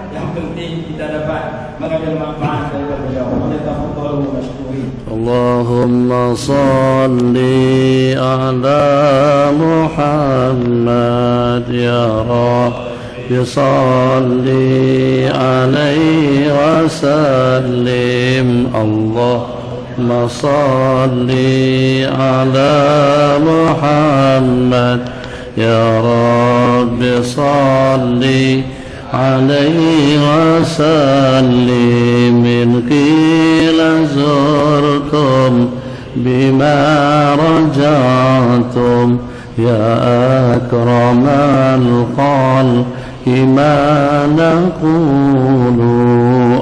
yang penting kita dapat mengambil manfaat dari beliau. Tafadhalu mashkurin. Allahumma salli ala Muhammad ya Rabbi salli alaihi wa sallim. Allahumma salli ala Muhammad ya Rabbi salli alaihi wa sallim. In qila zurtum bima raja'tum ya akramal khalqi ma naqulu.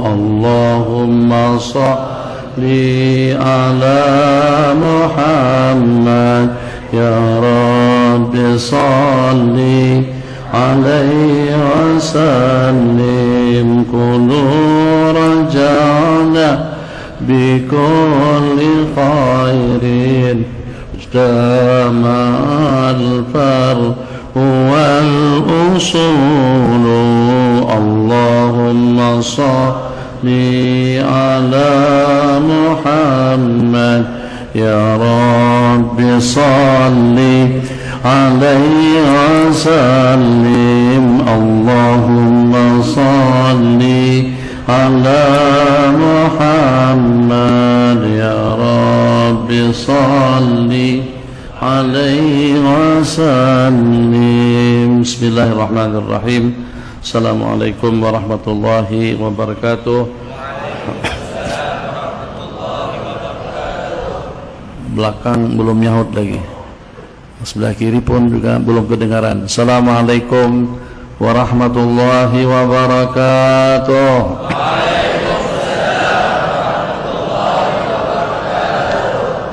Allahumma salli ala Muhammad ya Rabbi salli alaihi wa sallim. Kulu raja'na bikulli khairin ijtama'al far'u wal usulu. Allahumma salli ala Muhammad ya Rabbi salli alaihi wa sallim. Allahumma salli ala Muhammad ya Rabbi salli alaihi wa sallim. Bismillahirrahmanirrahim. Assalamualaikum warahmatullahi wabarakatuh. Belakang belum nyaut lagi, sebelah kiri pun juga belum kedengaran. Assalamualaikum warahmatullahi wabarakatuh.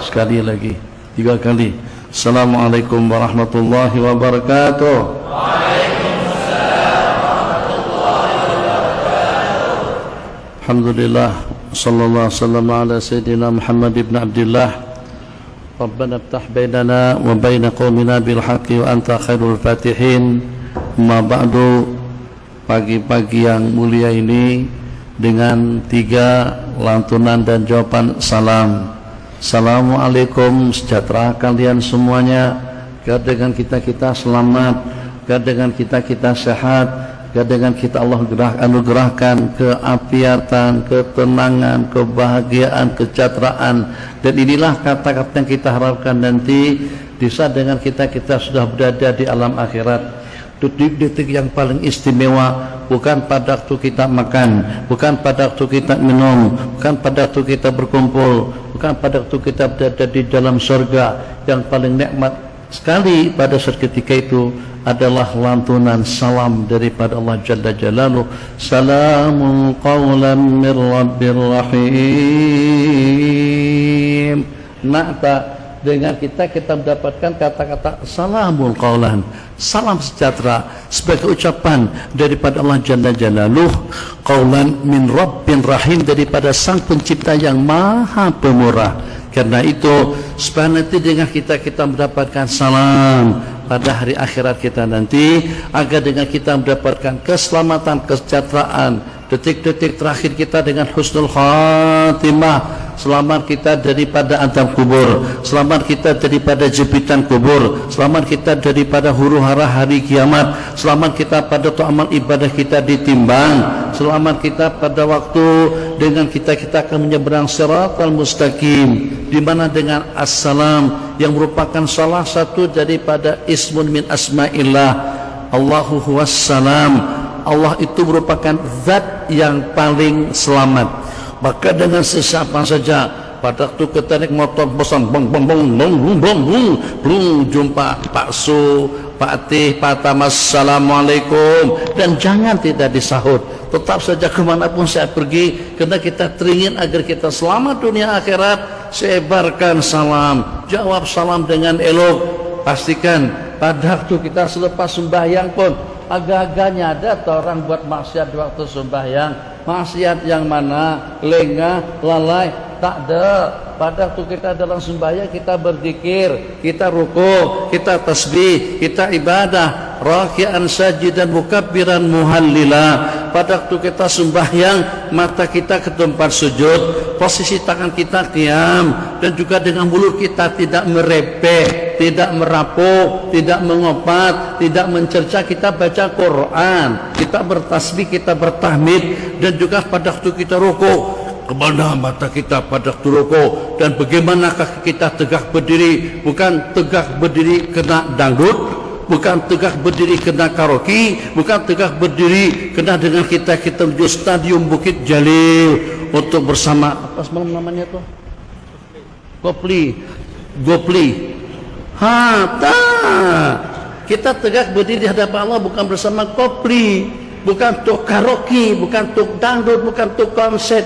Sekali lagi, 3 kali. Assalamualaikum warahmatullahi wabarakatuh. Alhamdulillah, sallallahu alaihi wasallam ala sayyidina Muhammad ibn Abdullah. Rabbana iftah bainana wa baina qaumina bil haqqi wa anta khairul fatihin. Ma ba'du. Pagi-pagi yang mulia ini dengan 3 lantunan dan jawaban salam. Assalamualaikum, sejahtera kalian semuanya. Agar dengan kita selamat, agar dengan kita sehat, agar dengan kita Allah anugerahkan keapiatan, ketenangan, kebahagiaan, kesejahteraan. Dan inilah kata-kata yang kita harapkan nanti di saat dengan kita sudah berada di alam akhirat. Detik-detik yang paling istimewa bukan pada waktu kita makan, bukan pada waktu kita minum, bukan pada waktu kita berkumpul, bukan pada waktu kita berada di dalam surga. Yang paling nikmat sekali pada saat ketika itu adalah lantunan salam daripada Allah Jalla Jalaluh. Salamun qawlan min Rabbir Rahim. Na'ta, dengan kita mendapatkan kata-kata salamun qawlan, salam sejahtera, sebagai ucapan daripada Allah Jalla Jalaluh. Qawlan min Rabbin Rahim, daripada sang pencipta yang maha pemurah. Karena itu sebenarnya dengan kita mendapatkan salam pada hari akhirat kita nanti, agar dengan kita mendapatkan keselamatan, kesejahteraan, detik-detik terakhir kita dengan husnul khatimah. Selamat kita daripada azab kubur, selamat kita daripada jepitan kubur, selamat kita daripada huru-hara hari kiamat, selamat kita pada amal ibadah kita ditimbang, selamat kita pada waktu dengan kita akan menyeberang siratal mustaqim, di mana dengan assalam yang merupakan salah satu daripada ismun min asma'illah. Allahu huwas salam. Allah itu merupakan zat yang paling selamat. Maka dengan sesiapa saja pada waktu kita naik motor bosan jumpa Pak Su, Pak Tih, Pak Tamas, assalamualaikum, dan jangan tidak disahut. Tetap saja kemanapun saya pergi, karena kita teringin agar kita selamat dunia akhirat. Sebarkan salam, jawab salam dengan elok. Pastikan pada waktu kita selepas sembahyang pun agak-agaknya ada orang buat maksiat di waktu sembahyang. Maksiat yang mana? Lengah, lalai, tak ada. Pada waktu kita dalam sembahyang kita berzikir, kita ruku, kita tasbih, kita ibadah, raki'an sajidan mukabbiran muhallila. pada waktu kita sembahyang, mata kita ke tempat sujud, posisi tangan kita qiyam, dan juga dengan mulut kita tidak merepek, tidak merapuh, tidak mengopat, tidak mencerca. Kita baca Quran, kita bertasbih, kita bertahmid, dan juga pada waktu kita rukuk, kemana mata kita pada waktu rukuk, dan bagaimana kaki kita tegak berdiri. Bukan tegak berdiri kena dangdut, bukan tegak berdiri kena karaoke, bukan tegak berdiri kena dengan kita menuju stadium Bukit Jalil untuk bersama apa semalam namanya tuh, Gopli. Kita tegak berdiri di hadapan Allah bukan bersama Kopli, bukan untuk karaoke, bukan untuk dangdut, bukan untuk konser.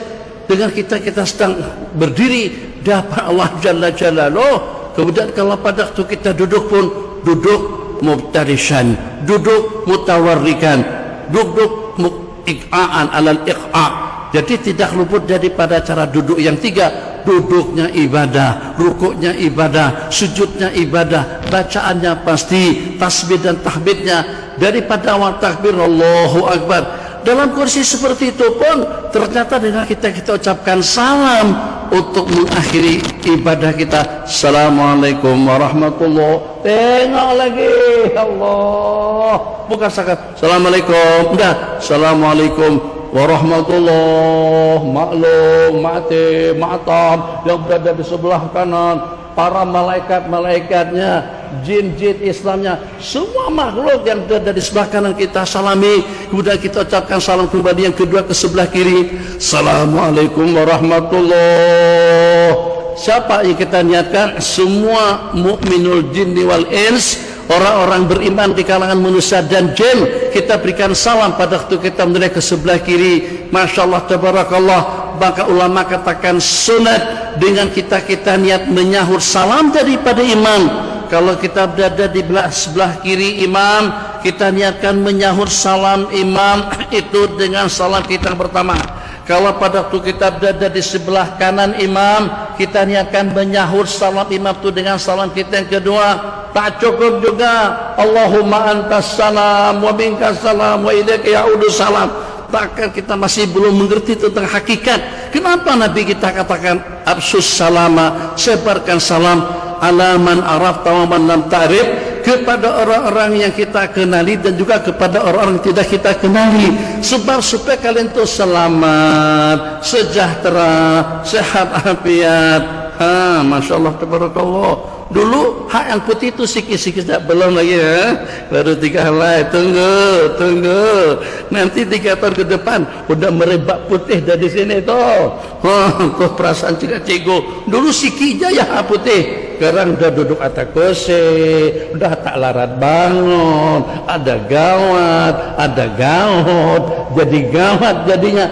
Dengan kita sedang berdiri di hadapan Allah Jalla Jalaluh. Kemudian kalau pada waktu kita duduk pun duduk mubtarishan, duduk mutawarrikan, duduk iqa'an alal iqa'. Jadi tidak luput daripada cara duduk yang tiga. Duduknya ibadah, rukuknya ibadah, sujudnya ibadah, bacaannya pasti, tasbih dan tahmidnya daripada awal takbir Allahu Akbar. Dalam kondisi seperti itu pun ternyata dengan kita ucapkan salam untuk mengakhiri ibadah kita. Assalamualaikum warahmatullahi. Tengok lagi Allah, bukan sakat Assalamualaikum, enggak, Assalamualaikum warahmatullahi. Maklum mati matam yang berada di sebelah kanan, para malaikat-malaikatnya, jin-jin Islamnya, semua makhluk yang berada di sebelah kanan kita salami. Kemudian kita ucapkan salam kembali yang kedua ke sebelah kiri. Assalamualaikum warahmatullahi. Siapa yang kita niatkan? Semua mukminul jinni wal ins, orang-orang beriman di kalangan manusia dan jin. Kita berikan salam pada waktu kita menoleh ke sebelah kiri. Masya Allah, tabarakallah. Maka ulama katakan sunat dengan kita niat menyahur salam daripada imam. Kalau kita berada di sebelah kiri imam, kita niatkan menyahur salam imam itu dengan salam kita yang pertama. Kalau pada waktu kita berada di sebelah kanan imam, kita niatkan menyahur salam imam itu dengan salam kita yang kedua. Tak cukup juga Allahumma antas salam wa minkas salam wa ilaika ya'udu salam. Takkan kita masih belum mengerti tentang hakikat. Kenapa Nabi kita katakan absus salama, sebarkan salam ala man arafta wa man lam ta'rif, kepada orang-orang yang kita kenali dan juga kepada orang-orang yang tidak kita kenali. Sebab supaya kalian itu selamat, sejahtera, sehat afiat. Masya Allah, tabarakallah. Dulu hak yang putih itu sikit-sikit, belum lagi ya, baru 3 helai. Tunggu nanti 3 tahun ke depan udah merebak putih dari sini tuh. Tuh perasaan cikgu dulu sikitnya ya hak putih, sekarang udah duduk atas kursi, udah tak larat bangun, ada gawat, ada gaut, jadi gawat jadinya.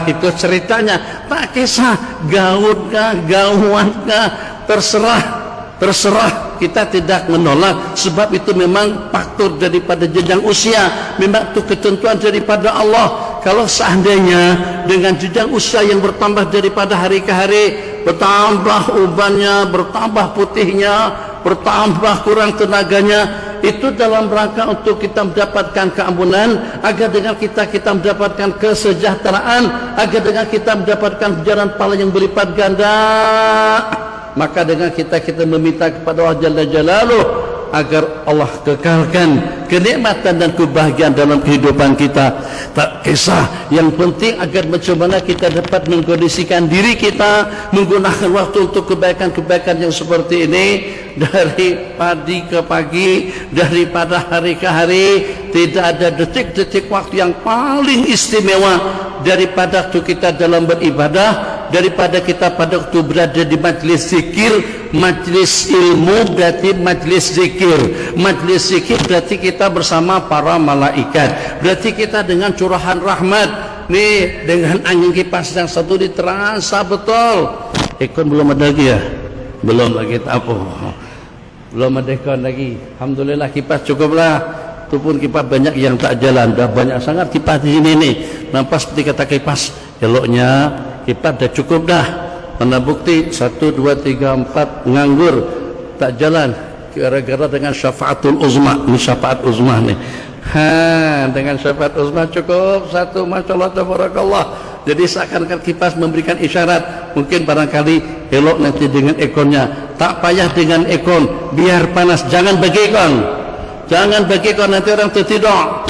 Itu ceritanya. Tak kisah gaut kah, gawat kah, terserah, kita tidak menolak. Sebab itu memang faktor daripada jenjang usia, memang itu ketentuan daripada Allah. Kalau seandainya dengan jenjang usia yang bertambah daripada hari ke hari, bertambah ubannya, bertambah putihnya, bertambah kurang tenaganya, itu dalam rangka untuk kita mendapatkan keampunan, agar dengan kita mendapatkan kesejahteraan, agar dengan kita mendapatkan jalan pahala yang berlipat ganda. Maka dengan kita meminta kepada Allah Jalla Jalaluh agar Allah kekalkan kenikmatan dan kebahagiaan dalam kehidupan kita. Tak kisah, yang penting agar macam mana kita dapat mengkondisikan diri kita, menggunakan waktu untuk kebaikan-kebaikan yang seperti ini. Dari pagi ke pagi, daripada hari ke hari, tidak ada detik-detik waktu yang paling istimewa daripada waktu kita dalam beribadah, daripada kita pada waktu berada di majlis zikir. Majlis ilmu berarti majlis zikir, majlis zikir berarti kita bersama para malaikat, berarti kita dengan curahan rahmat. Nih, dengan angin kipas yang satu terasa betul. Ikon belum ada lagi ya? Belum lagi, apa? Belum ada ikon lagi. Alhamdulillah kipas cukuplah. Itu pun kipas banyak yang tak jalan. Dah banyak sangat kipas di sini nih. Nampak seperti kata kipas. Eloknya kipas dah cukup dah. Mana bukti 1, 2, 3, 4 nganggur tak jalan gara-gara dengan syafaatul uzma. Ini syafaat uzma nih. Dengan syafaat uzma cukup satu, masya Allah tabarakallah. Jadi seakan-akan kipas memberikan isyarat. Mungkin barangkali elok nanti dengan ekornya. Tak payah dengan ekor, biar panas. Jangan bagi ekor, jangan bagi ekor, nanti orang tertidur.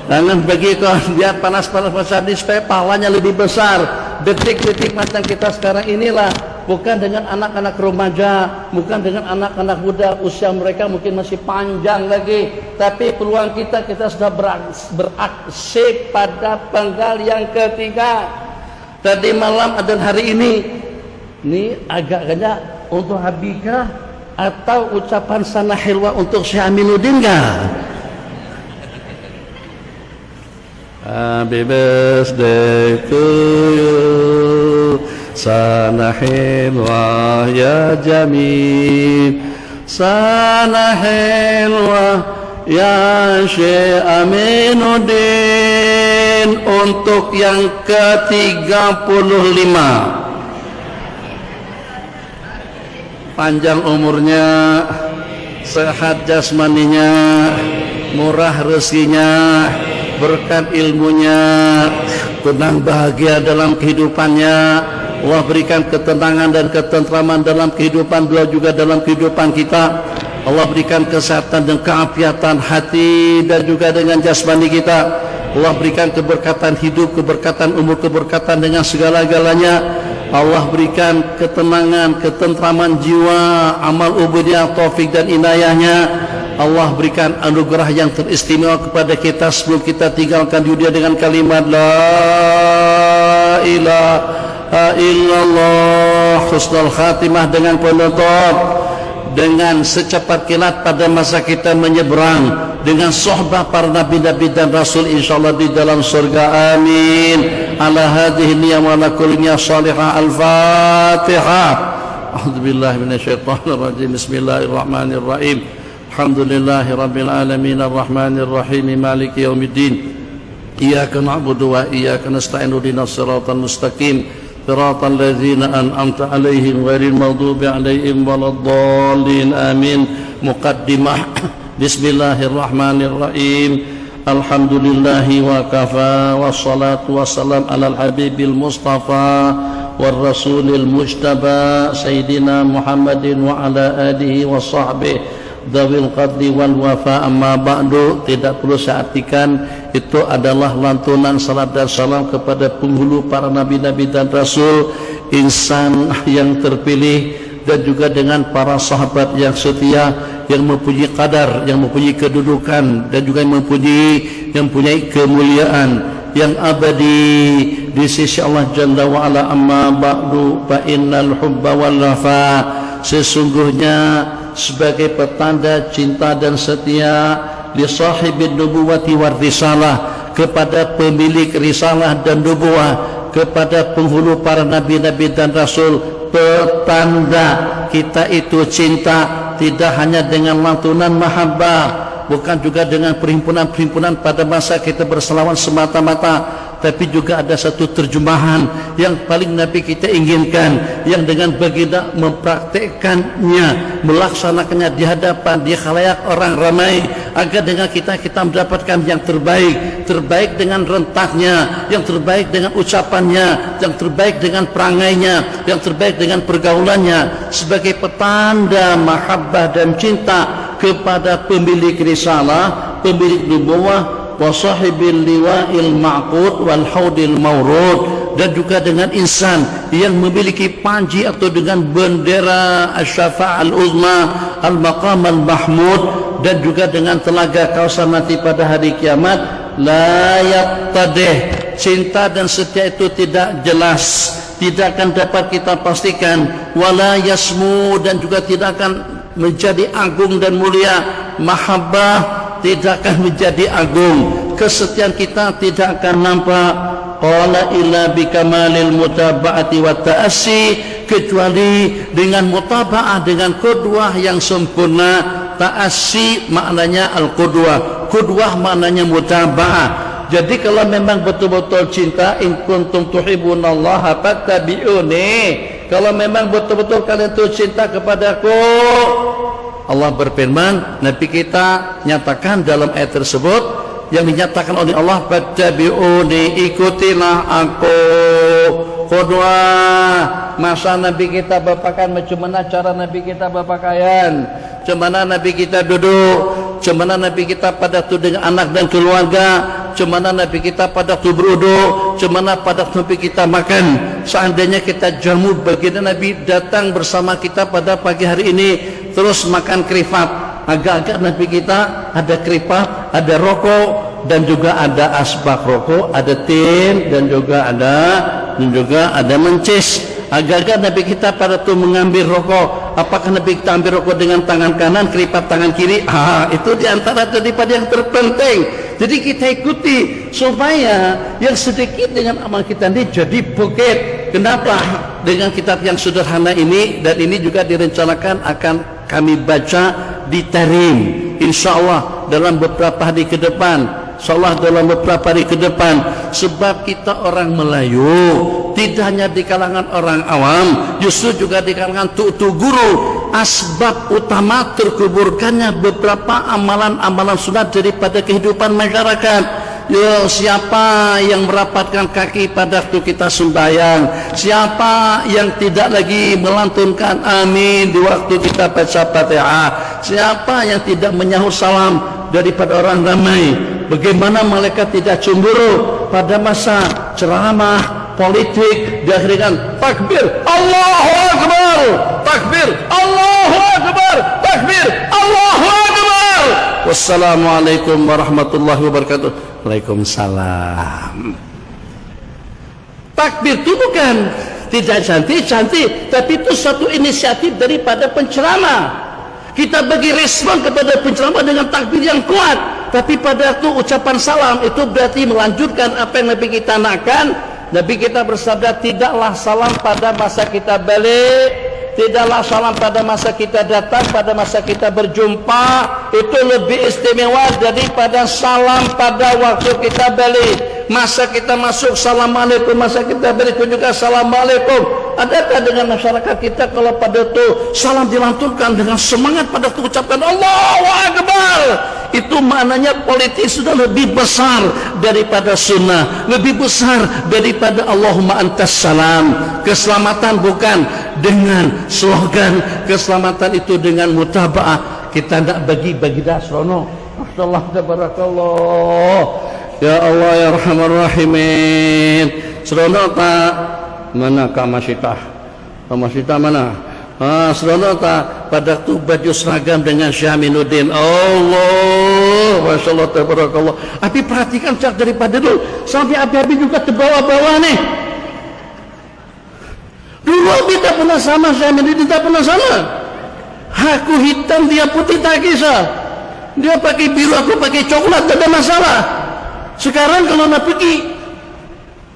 Jangan bagi ekor, biar panas-panas ini supaya pahalanya lebih besar. Detik-detik macam kita sekarang inilah, bukan dengan anak-anak remaja, bukan dengan anak-anak muda, usia mereka mungkin masih panjang lagi, tapi peluang kita sudah beraksi pada penggal yang ketiga. Tadi malam dan hari ini agak-agak untuk Habibah atau ucapan sana hilwa untuk Syekh Aminuddin enggak? Happy birthday to you, sana hilwa ya Jamil, sana hilwa ya Syekh Aminuddin. Untuk yang ke-35, panjang umurnya, sehat jasmaninya, murah rezekinya, berkat ilmunya, tenang bahagia dalam kehidupannya. Allah berikan ketenangan dan ketentraman dalam kehidupan beliau juga dalam kehidupan kita. Allah berikan kesehatan dan keafiatan hati dan juga dengan jasmani kita. Allah berikan keberkatan hidup, keberkatan umur, keberkatan dengan segala-galanya. Allah berikan ketenangan, ketentraman jiwa, amal ubudiyah, taufik dan inayahnya. Allah berikan anugerah yang teristimewa kepada kita sebelum kita tinggalkan dunia dengan kalimat la ilaha illallah, husnul khatimah dengan penutup, dengan secepat kilat pada masa kita menyeberang, dengan sohbah para nabi-nabi dan rasul insyaallah di dalam surga. Amin. Ala hadhihi niyyah wa ala kulli niyyah salihah. Al-Fatihah. A'udzubillahi minasyaitonir rajim. Bismillahirrahmanirrahim. Alhamdulillahi rabbil alamin arrahmanir rahim maliki yaumiddin. Iyyaka na'budu wa iyyaka nasta'in ihdinas siratal mustaqim siratal ladzina an'amta 'alaihim ghairil maghdubi 'alaihim waladdallin. Amin. Muqaddimah. Bismillahirrahmanirrahim. Alhamdulillahi wa kafa wassalatu wassalam alal habibil mustafa war rasulil mujtaba sayyidina Muhammadin wa ala alihi wa sahbihi dzawil qadri wal wafa. Amma ba'du. Tidak perlu saya artikan, itu adalah lantunan salat dan salam kepada penghulu para nabi-nabi dan rasul, insan yang terpilih, dan juga dengan para sahabat yang setia, yang mempunyai qadar, yang mempunyai kedudukan, dan juga yang mempunyai kemuliaan yang abadi di sisi Allah Jalla wa Ala. Amma ba'du fa innal hubba wal wafa, sesungguhnya sebagai petanda cinta dan setia li sahibin nubuwati war risalah, kepada pemilik risalah dan nubuwah, kepada penghulu para nabi-nabi dan rasul, petanda kita itu cinta tidak hanya dengan lantunan mahabbah, bukan juga dengan perhimpunan-perhimpunan pada masa kita berselawat semata-mata, tapi juga ada satu terjemahan yang paling Nabi kita inginkan, yang dengan baginda mempraktekkannya, melaksanakannya di hadapan, di khalayak orang ramai, agar dengan kita mendapatkan yang terbaik, terbaik dengan rentaknya, yang terbaik dengan ucapannya, yang terbaik dengan perangainya, yang terbaik dengan pergaulannya, sebagai petanda mahabbah dan cinta kepada pemilik risalah, pemilik nubuwah, wa sahibil liwa'il ma'qud wal haudil mawrud, dan juga dengan insan yang memiliki panji atau dengan bendera asy-syafa'al uzma, al-maqam al-mahmud, dan juga dengan telaga kausar nanti pada hari kiamat. La yattadih, cinta dan setia itu tidak jelas, tidak akan dapat kita pastikan. Wala yasmu, dan juga tidak akan menjadi agung dan mulia. Mahabbah tidak akan menjadi agung, kesetiaan kita tidak akan nampak. Qala illa bikamalil mutaba'ati wa ta'assi, kecuali dengan mutaba'ah, dengan qudwah yang sempurna. Ta'assi maknanya al-qudwah, qudwah maknanya mutaba'ah. Jadi kalau memang betul-betul cinta, in kuntum tuhibbunallaha fattabi'uni, kalau memang betul-betul kalian itu cinta kepadaku, Allah berfirman, Nabi kita nyatakan dalam ayat tersebut, yang dinyatakan oleh Allah, fattabi'uni, ikutilah aku. Kedua, masa Nabi kita berpakaian, macam mana cara Nabi kita berpakaian, macam mana Nabi kita duduk, macam mana Nabi kita pada tu dengan anak dan keluarga, macam mana Nabi kita pada tu beruduk, macam mana pada Nabi kita makan. Seandainya kita jamu baginda Nabi datang bersama kita pada pagi hari ini, terus makan keripap, agak-agak Nabi kita ada keripap, ada rokok, dan juga ada asbak rokok, ada tin, dan juga ada mencis. Agak-agak Nabi kita pada tu mengambil rokok, apakah Nabi kita ambil rokok dengan tangan kanan, keripap tangan kiri? Itu diantara daripada yang terpenting. Jadi kita ikuti supaya yang sedikit dengan amal kita ini jadi bukit. Kenapa? Dengan kitab yang sederhana ini, dan ini juga direncanakan akan kami baca di Tarim, insyaallah dalam beberapa hari ke depan. InsyaAllah dalam beberapa hari ke depan. Sebab kita orang Melayu tidak hanya di kalangan orang awam, justru juga di kalangan tu guru. Asbab utama terkuburkannya beberapa amalan-amalan sunat daripada kehidupan masyarakat. Yo, siapa yang merapatkan kaki pada waktu kita sembahyang, siapa yang tidak lagi melantunkan amin di waktu kita baca Fatihah, siapa yang tidak menyahut salam daripada orang ramai, bagaimana malaikat tidak cemburu pada masa ceramah politik diakhiri dengan takbir Allahu Akbar, takbir Allahu Akbar, takbir Allahu Akbar, wassalamualaikum warahmatullahi wabarakatuh. Waalaikumsalam. Takbir itu bukan tidak cantik, tapi itu satu inisiatif daripada penceramah. Kita bagi respon kepada penceramah dengan takbir yang kuat. Tapi pada itu ucapan salam itu berarti melanjutkan apa yang Nabi kita nakkan. Nabi kita bersabda, tidaklah salam pada masa kita balik, tidaklah salam pada masa kita datang, pada masa kita berjumpa, itu lebih istimewa daripada salam pada waktu kita balik. Masa kita masuk assalamualaikum, masa kita balik juga assalamualaikum. Adakah dengan masyarakat kita kalau pada itu salam dilantunkan dengan semangat pada itu ucapkan Allahu Akbar, itu maknanya politik sudah lebih besar daripada sunnah, lebih besar daripada Allahumma antas salam. Keselamatan bukan dengan slogan, keselamatan itu dengan mutaba'ah. Kita tidak bagi-bagi dah serono. Masyaallah tabarakallah. Ya Allah ya Rahman Rahimin. Serono tak mana Kamasitah? Kamasitah mana? Serono tak pada tu baju seragam dengan Syaminuddin. Allah, masyaallah tabarakallah. Tapi perhatikan cak daripada dulu sampai abi-abi juga terbawa-bawa nih. Dulu abi tak pernah sama, Syaminuddin tak pernah sama. Aku hitam, dia putih, tak kisah. Dia pakai biru, aku pakai coklat, tak ada masalah. Sekarang kalau nak pergi,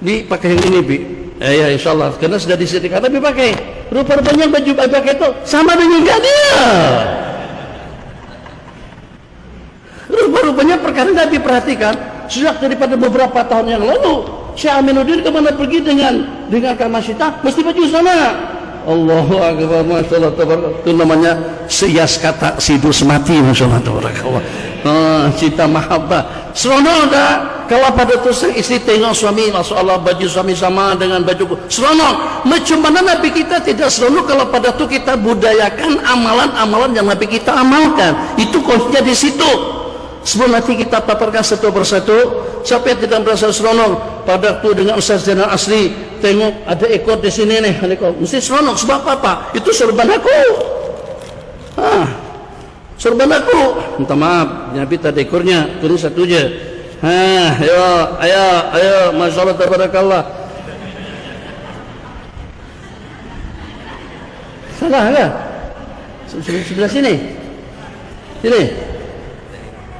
di pakai yang ini, Bi. Ya insyaallah, karena sudah disediakan Nabi pakai. Rupa-rupanya baju pakai itu sama dengan dia. Rupa-rupanya perkara Nabi perhatikan sejak daripada beberapa tahun yang lalu. Syekh Aminuddin kemana pergi dengan Kamasitah mesti baju sama. Allahu Akbar, masyaallah tabarakallah. Itu namanya sias kata sidus mati, masyaallah tabarakallah. Cinta mahabbah. Seronok dah kalau pada tu sang istri tengok suami, masyaallah baju suami sama dengan baju. Seronok. Macam mana Nabi kita tidak seronok kalau pada tu kita budayakan amalan-amalan yang Nabi kita amalkan. Itu kuncinya di situ. Sebelum nanti kita paparkan satu persatu, siapa yang tidak merasa seronok pada waktu dengan Ustaz Zainal Asri, tengok ada ekor di sini nih, mesti seronok. Sebab apa? Itu sorban aku. Sorban aku. Minta maaf, Nabi tak ada ekornya, turun satu je. Ayo, masyaallah tabarakallah. Salah enggak? Sebelah sini. Sini.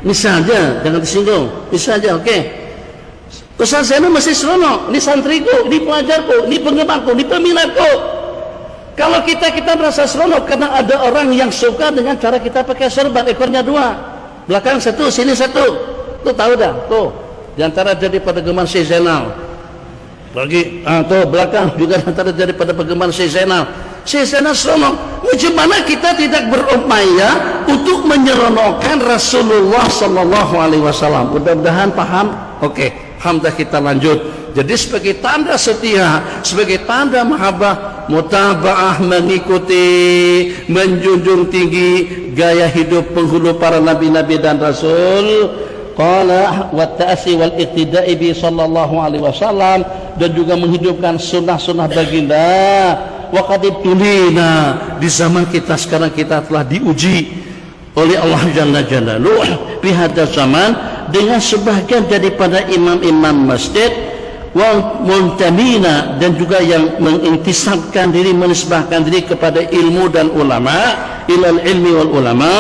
Misal aja, jangan disinggung. Misal aja, okey. Pesan saya masih seronok. Ini santriku, ini pelajarku, ini penggemarku, ini peminatku. Kalau kita merasa seronok karena ada orang yang suka dengan cara kita pakai sorban, ekornya dua, belakang satu, sini satu. Tuh tahu dah, tuh. Di antara daripada penggemar Syekh Zainal. Bagi tuh belakang juga antara daripada penggemar Syekh Zainal. seronok. Macam mana kita tidak berupaya untuk menyeronokkan Rasulullah sallallahu alaihi wasallam? Mudah-mudahan paham. Oke, alhamdulillah, kita lanjut. Jadi sebagai tanda setia, sebagai tanda mahabbah, mutabaah, mengikuti, menjunjung tinggi gaya hidup penghulu para nabi-nabi dan rasul. Qala wa ta'asi wal iqtida'i bi sallallahu alaihi wasallam, dan juga menghidupkan sunnah-sunnah baginda. Wa qad ibtulina, di zaman kita sekarang kita telah diuji oleh Allah Jalla Jalaluh di hadis zaman dengan sebagian daripada imam-imam masjid wal muntamina, dan juga yang mengintisabkan diri, menisbahkan diri kepada ilmu dan ulama, ilal ilmi wal ulama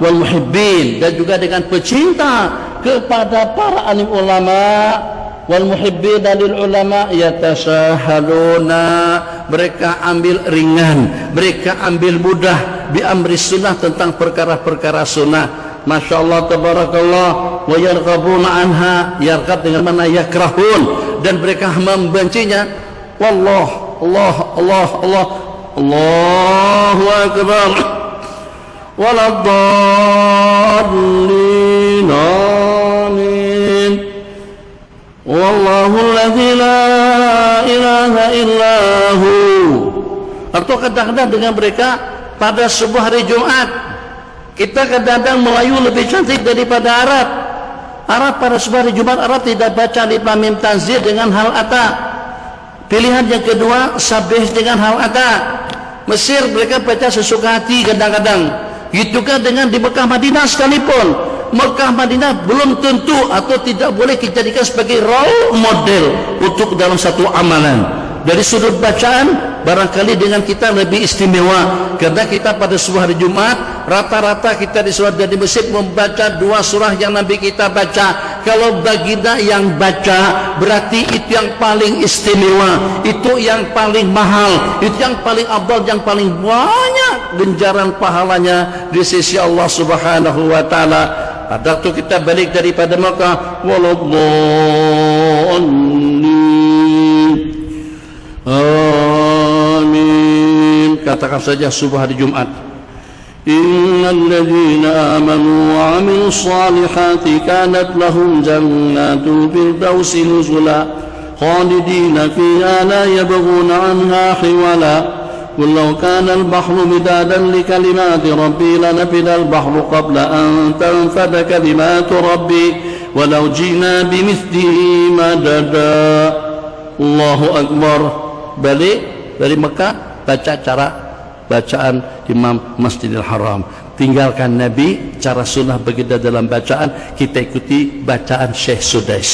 wal muhibbin, dan juga dengan pecinta kepada para alim ulama wal muhibbin lil ulama, yatasahaluna, mereka ambil ringan, mereka ambil mudah bi amri sunnah, tentang perkara-perkara sunnah. Masya Allah, tabarakallah. Wa yarghabuna anha, yarghab dengan mana yakrahun, dan mereka membencinya. Wallah, Allah, Allah, Allah, Allahu akbar. Waladdallin, amin. Wallahu alladzi la ilaha illahu. Atau kadang-kadang dengan mereka pada sebuah hari Jumat, kita kadang-kadang Melayu lebih cantik daripada Arab. Arab pada sebuah hari Jumat, Arab tidak baca alif lam mim tanzil dengan hal ata. Pilihan yang kedua, sabih dengan hal ata. Mesir mereka baca sesuka hati kadang-kadang. Gitu kan dengan di Mekah Madinah sekalipun. Mekah Madinah belum tentu atau tidak boleh dijadikan sebagai role model untuk dalam satu amalan. Dari sudut bacaan, barangkali dengan kita lebih istimewa, karena kita pada sebuah hari Jumat rata-rata kita di surah dan di masjid membaca dua surah yang Nabi kita baca. Kalau baginda yang baca, berarti itu yang paling istimewa, itu yang paling mahal, itu yang paling afdal, yang paling banyak ganjaran pahalanya di sisi Allah Subhanahu wa taala. Pada waktu kita balik daripada Makkah, waladhdallin, amin, katakan saja subuh hari Jumat. Innal ladzina amanu wa 'amilus salihati kanat lahum jannatul firdausi nuzula khalidina fiha la yabghuna 'anha hiwala. قل لو كان البحر مدادا لكلمات ربي لنفد البحر قبل أن تنفد كلمات ربي ولو جئنا بمثله مددا. Allahu Akbar. Balik dari Mekah, baca cara bacaan Imam Masjidil Haram. Tinggalkan Nabi, cara sunnah baginda dalam bacaan, kita ikuti bacaan Syekh Sudais,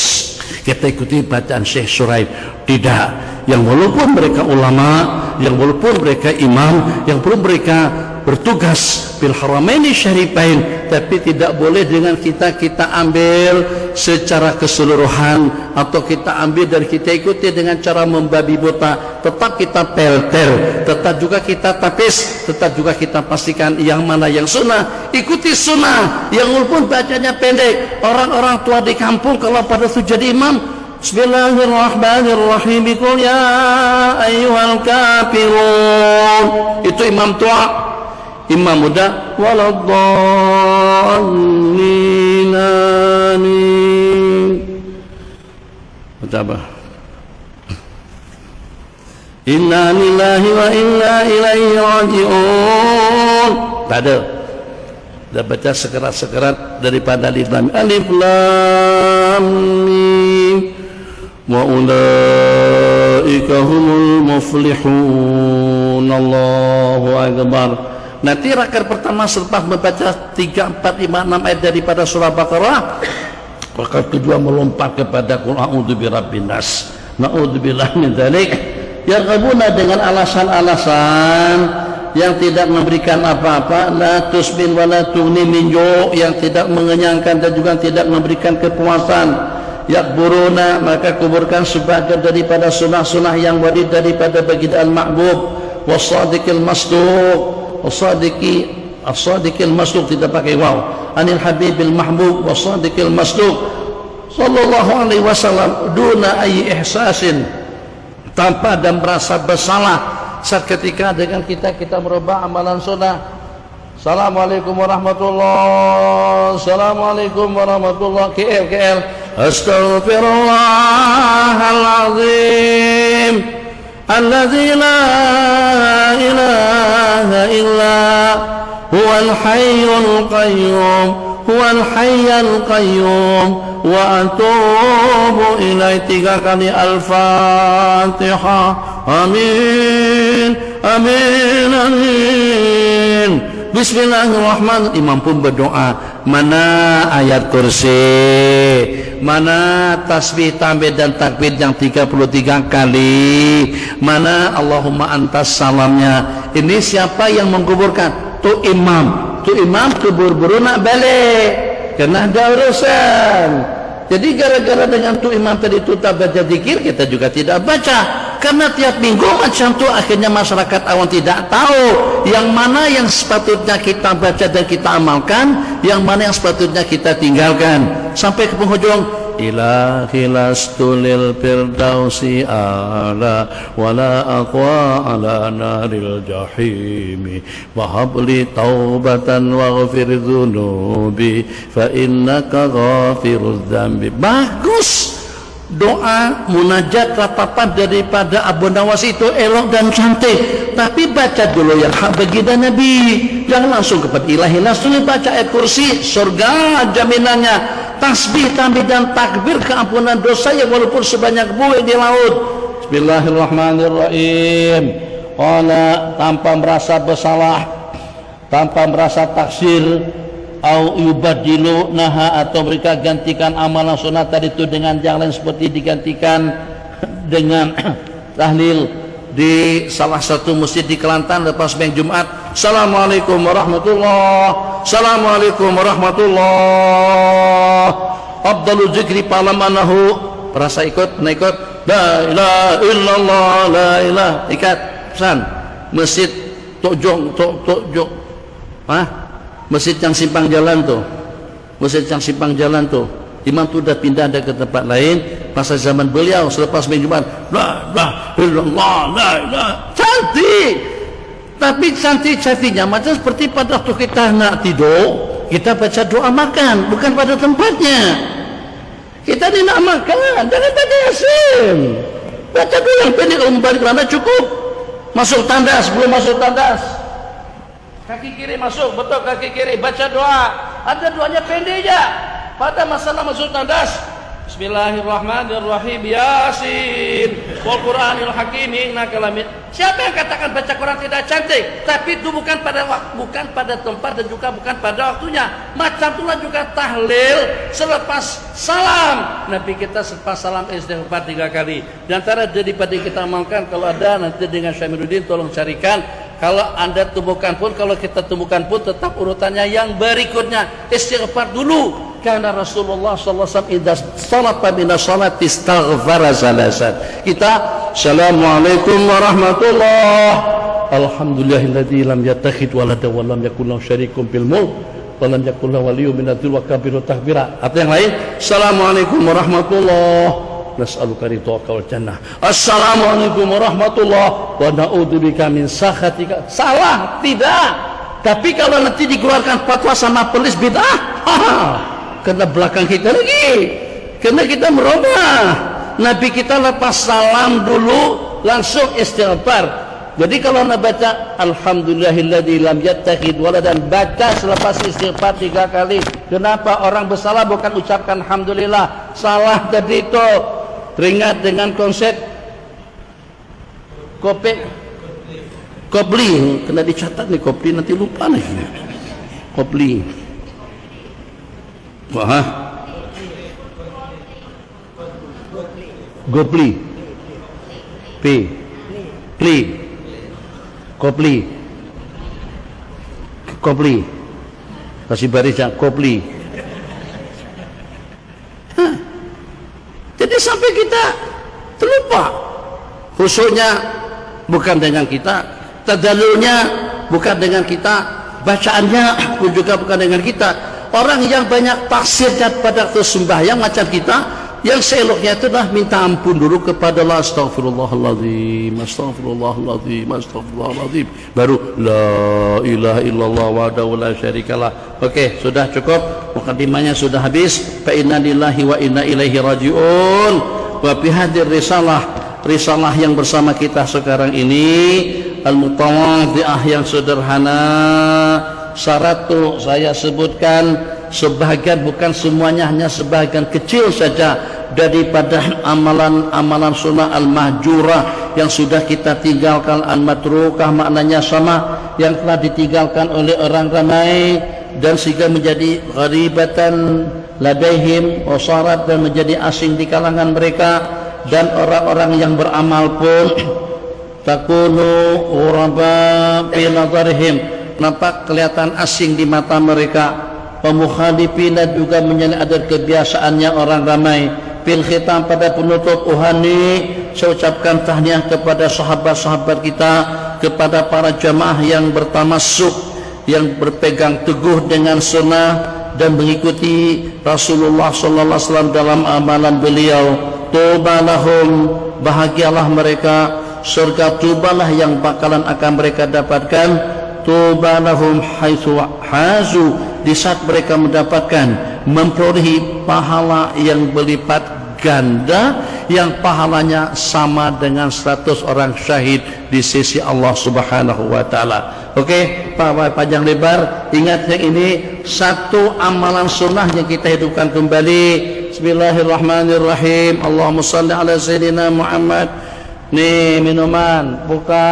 kita ikuti bacaan Syekh Suraib. Tidak, yang walaupun mereka ulama, yang walaupun mereka imam, yang walaupun mereka bertugas bil haramaini syarifain, tapi tidak boleh dengan kita ambil secara keseluruhan, atau kita ambil dan kita ikuti dengan cara membabi buta. Tetap kita pelter, tetap juga kita tapis, tetap juga kita pastikan yang mana yang sunnah, ikuti sunnah. Yang walaupun bacanya pendek, orang-orang tua di kampung kalau pada sujud imam, Bismillahirrahmanirrahim, qul ya ayyuhal kafirun, itu imam tua. Imam muda, waladdallin, amin. Betapa inna lillahi wa inna ilaihi raji'un. Tak ada. Dah baca sekerat-sekerat daripada alif lam mim. Wa ulaika humul muflihun. Allahu akbar. Nanti rakaat pertama selepas membaca 3, 4, 5, 6 ayat daripada surah Baqarah, rakaat kedua melompat kepada qul a'udzu birabbin nas. Na'udzubillah min dzalik. Yarghabuna dengan alasan-alasan yang tidak memberikan apa-apa, la tusmin wa la tughni min ju', yang tidak mengenyangkan dan juga tidak memberikan kepuasan. Yakburuna, maka kuburkan sebagian daripada sunnah-sunnah yang wajib daripada baginda al-mahbub, was-sadiqil masduq, as-sadiqil masduq tidak pakai waw, anil habibil mahbub was-sadiqil masduq sallallahu alaihi wasallam, duna ayyi ihsasin, tanpa ada merasa bersalah, saat ketika dengan kita merubah amalan sunnah. Assalamualaikum warahmatullahi, Assalamualaikum warahmatullahi, KL Astaghfirullahaladzim alladzi la ilaha illa huwal hayyul qayyum huwal hayyul qayyum wa atubu ilaihi. 3 kali Al-Fatihah. Amin amin amin. Bismillahirrahmanirrahim. Imam pun berdoa, mana ayat kursi, mana tasbih tahmid dan takbir yang 33 kali, mana Allahumma antas salamnya. Ini siapa yang menguburkan? Tu imam kubur-buru nak balik kena ada urusan. Jadi gara-gara dengan tu imam tadi tu tak baca zikir, kita juga tidak baca. Karena tiap minggu macam tu, akhirnya masyarakat awam tidak tahu yang mana yang sepatutnya kita baca dan kita amalkan, yang mana yang sepatutnya kita tinggalkan. Sampai ke penghujung, ilahi lastu lil firdausi ala wala aqwa ala naril jahimi wahabli taubatan waghfir dhunubi fa innaka ghafirudz dzambi. Bagus. Doa munajat ratapan daripada Abu Nawas itu elok dan cantik, tapi baca dulu yang hak baginda Nabi. Jangan langsung kepada ilahi langsung baca ayat kursi, surga jaminannya. Tasbih, tahmid dan takbir keampunan dosa ya walaupun sebanyak buih di laut. Bismillahirrahmanirrahim. Qala, tanpa merasa bersalah, tanpa merasa taksir, au yubadilu naha, atau mereka gantikan amalan sunat tadi itu dengan yang lain, seperti digantikan dengan tahlil di salah satu masjid di Kelantan lepas bank Jumat. Assalamualaikum warahmatullahi, Assalamualaikum warahmatullahi. Afdalu zikri palamanahu, perasa ikut, nak ikut, la ilaha illallah, la ilaha, ikat pesan masjid Tok Jong, masjid yang simpang jalan tuh, masjid yang simpang jalan tuh, imam tuh udah pindah ada ke tempat lain. Masa zaman beliau selepas Jumat, la ilaha illallah, la ilaha, cantik. Tapi cantiknya macam seperti pada waktu kita nak tidur, kita baca doa makan, bukan pada tempatnya. Kita ni nak makan, jangan baca Yasin. Baca dulu yang pendek, kalau membalik kerana cukup. Masuk tandas, belum masuk tandas, kaki kiri masuk, betul kaki kiri, baca doa. Ada doanya pendek aja. Pada masalah masuk tandas, Bismillahirrahmanirrahim, Yasin wal Qur'anil Hakim innaka lamit. Siapa yang katakan baca Quran tidak cantik? Tapi itu bukan pada waktu, bukan pada tempat, dan juga bukan pada waktunya. Macam itulah juga tahlil selepas salam. Nabi kita selepas salam istighfar 3 kali. Di antara daripada kita amalkan, kalau ada nanti dengan Syamiruddin tolong carikan. Kalau anda temukan pun, kalau kita temukan pun, tetap urutannya yang berikutnya. Istighfar dulu. Karena Rasulullah SAW idza salata minas salati istaghfara salasan. Kita Assalamualaikum warahmatullahi, alhamdulillahilladzi lam yattakhidh walada wa lam yakul lahu syarikun fil mulk wa lam yakul lahu waliyyun minadh-dhilli wa kabiru takbira. Atau yang lain, Assalamualaikum warahmatullahi, nas'aluka ridhaka wal jannah. Assalamualaikum warahmatullahi wa na'udzubika min sakhatika. Salah tidak. Tapi kalau nanti dikeluarkan fatwa sama polis bid'ah, kena belakang kita lagi, kena kita merubah. Nabi kita lepas salam dulu langsung istighfar. Jadi kalau nak baca alhamdulillahilladzi lam yattakhidh waladan, baca selepas istighfar 3 kali. Kenapa orang bersalah bukan ucapkan alhamdulillah? Salah tadi itu. Teringat dengan konsep Kopli, kena dicatat nih Kopli, nanti lupa nih. Kopli. Wah. Gopli. Pli. Kopli. Kasih barisnya Kopli. Jadi sampai kita terlupa. Khususnya bukan dengan kita, tadallulnya bukan dengan kita, bacaannya pun juga bukan dengan kita. Orang yang banyak taksirnya pada waktu sembahyang macam kita, Yang seeloknya itu adalah minta ampun dulu kepada Allah. Astaghfirullahaladzim, astaghfirullahaladzim, astaghfirullahaladzim. Baru la ilaha illallah wahdahu la syarikalah. Oke, sudah cukup. Mukadimahnya sudah habis. Fa inna lillahi wa inna ilaihi rajiun. Wa fi hadir risalah yang bersama kita sekarang ini al-mutawadhi'ah yang sederhana. Syarat tuh saya sebutkan sebahagian, bukan semuanya, hanya sebahagian kecil saja daripada amalan-amalan sunnah al-mahjurah yang sudah kita tinggalkan. Al-matrukah maknanya sama, yang telah ditinggalkan oleh orang ramai dan sehingga menjadi gharibatan ladaihim wasarat, dan menjadi asing di kalangan mereka. Dan orang-orang yang beramal pun takunu uraba fi nazarihim, nampak kelihatan asing di mata mereka. Pemukhalifina juga menyadari kebiasaannya orang ramai. Fil khitam, pada penutup uhani, saya ucapkan tahniah kepada sahabat-sahabat kita, kepada para jamaah yang bertamasuk, yang berpegang teguh dengan sunnah dan mengikuti Rasulullah sallallahu alaihi wasallam dalam amalan beliau. Tuba lahum, bahagialah mereka, surga tubalah yang bakalan akan mereka dapatkan. Tuba lahum haitsu hazu, di saat mereka mendapatkan memperolehi pahala yang berlipat ganda, yang pahalanya sama dengan 100 orang syahid di sisi Allah Subhanahu wa taala. Oke, panjang lebar, ingat yang ini satu amalan sunnah yang kita hidupkan kembali. Bismillahirrahmanirrahim. Allahumma salli ala sayyidina Muhammad. Nih minuman, buka.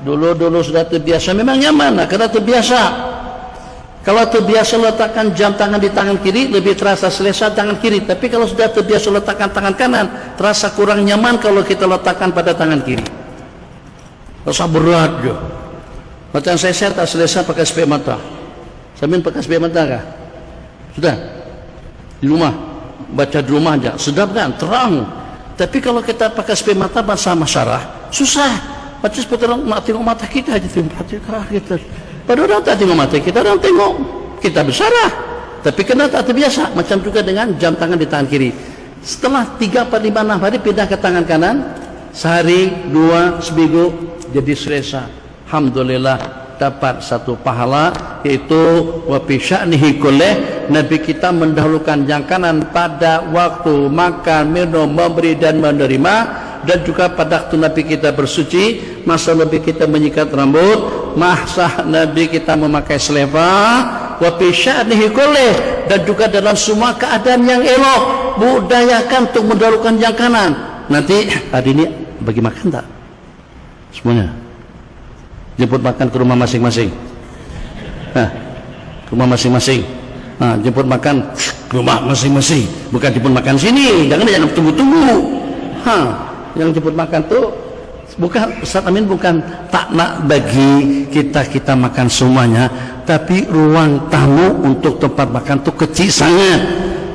Dulu sudah terbiasa, memang nyaman karena terbiasa. Kalau terbiasa letakkan jam tangan di tangan kiri, lebih terasa selesa tangan kiri. Tapi kalau sudah terbiasa letakkan tangan kanan, terasa kurang nyaman kalau kita letakkan pada tangan kiri. Rasa berat jo. Macam saya tak selesa pakai spek mata. Sambil pakai spek mata kah? Sudah? Di rumah, baca di rumah aja, sedap kan? Terang. Tapi kalau kita pakai spek mata bersama syarah, susah. Baca spek terang, tengok mata kita aja, tengok mata kita. Padahal orang tak tengok mata kita, orang tengok kita bersyarah. Tapi kena tak terbiasa. Macam juga dengan jam tangan di tangan kiri. Setelah 3, 4, 5, 6 hari pindah ke tangan kanan, sehari, 2, seminggu, jadi selesa. Alhamdulillah dapat satu pahala, yaitu wa fi sya'nihi kullih, Nabi kita mendahulukan yang kanan pada waktu makan, minum, memberi dan menerima. Dan juga pada waktu Nabi kita bersuci, masa Nabi kita menyikat rambut, masa Nabi kita memakai seleva, wa fi sya'nihi kullih, dan juga dalam semua keadaan yang elok, budayakan untuk mendahulukan yang kanan. Nanti hari ini bagi makan tak? Semuanya jemput makan ke rumah masing-masing. Nah, ke rumah masing-masing. Nah, jemput makan ke rumah masing-masing, bukan jemput makan sini. Jangan tunggu-tunggu. Yang jemput makan tuh bukan, Ustaz Amin bukan tak nak bagi kita makan semuanya, tapi ruang tamu untuk tempat makan tuh kecil sangat.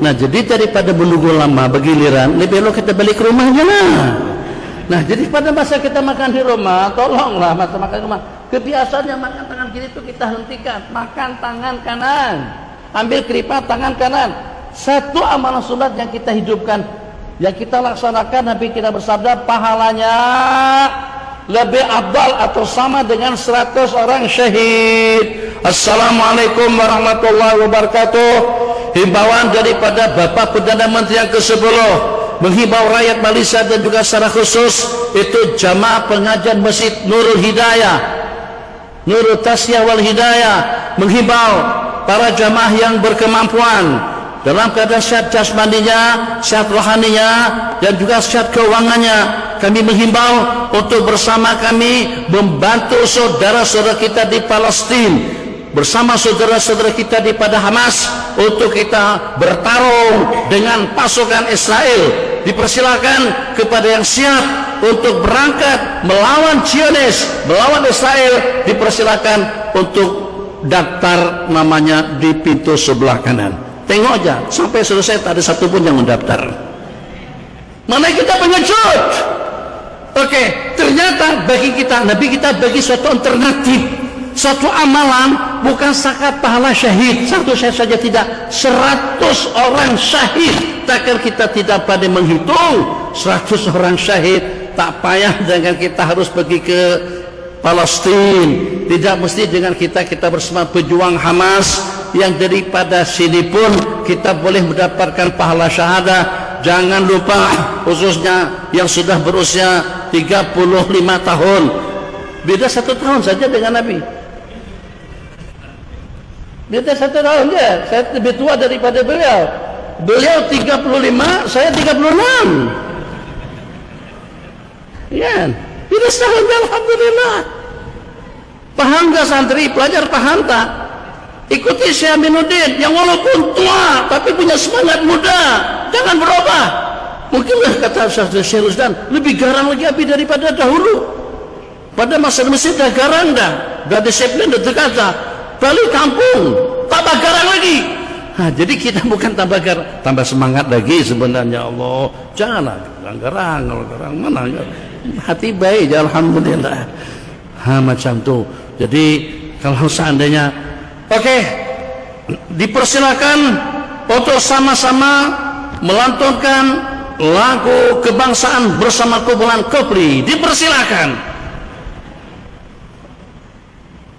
Nah, jadi daripada menunggu lama bergiliran, lebih elok kita balik ke rumahnya lah. Nah, jadi pada masa kita makan di rumah, tolonglah masa makan di rumah, kebiasaannya makan tangan kiri itu kita hentikan, makan tangan kanan, ambil keripik tangan kanan. Satu amalan sunat yang kita hidupkan, yang kita laksanakan, Nabi kita bersabda pahalanya lebih afdal atau sama dengan 100 orang syahid. Assalamualaikum warahmatullahi wabarakatuh. Himbauan daripada Bapak Perdana Menteri yang ke-10 menghimbau rakyat Malaysia dan juga secara khusus itu jamaah pengajian Masjid Nurul Hidayah, Nurul Tasyiah wal Hidayah, menghimbau para jamaah yang berkemampuan dalam keadaan sehat jasmaninya, sehat rohaninya, dan juga sehat keuangannya. Kami menghimbau untuk bersama kami membantu saudara-saudara kita di Palestin, bersama saudara-saudara kita di pada Hamas, untuk kita bertarung dengan pasukan Israel. Dipersilakan kepada yang siap untuk berangkat melawan Zionis, melawan Israel, dipersilakan untuk daftar namanya di pintu sebelah kanan. Tengok aja, sampai selesai tak ada satu pun yang mendaftar. Mana kita pengecut. Oke, ternyata bagi kita, Nabi kita bagi suatu alternatif. Satu amalan bukan zakat pahala syahid. Satu saya saja tidak. 100 orang syahid. Takkan kita tidak pada menghitung 100 orang syahid. Tak payah dengan kita harus pergi ke Palestina. Tidak mesti dengan kita bersama pejuang Hamas yang daripada sini pun kita boleh mendapatkan pahala syahadah. Jangan lupa khususnya yang sudah berusia 35 tahun. Beda 1 tahun saja dengan Nabi. Beda 1 tahun ya. Saya lebih tua daripada beliau. Beliau 35, saya 36. Ya, beda setahun. Alhamdulillah. Paham gak santri? Pelajar paham tak? Ikuti Syekh Aminuddin yang walaupun tua tapi punya semangat muda. Jangan berubah. Mungkinlah kata Syekh Rusdan lebih garang lagi api daripada dahulu. Pada masa Mesir dah garang dah disiplin, dah terkata balik kampung tambah garang lagi. Jadi kita bukan tambah garang, tambah semangat lagi sebenarnya. Allah janganlah garang, kalau garang mana hati baik ya, alhamdulillah. Macam tu. Jadi kalau seandainya dipersilakan untuk sama-sama melantunkan lagu kebangsaan bersama kumpulan Kopli. Dipersilakan.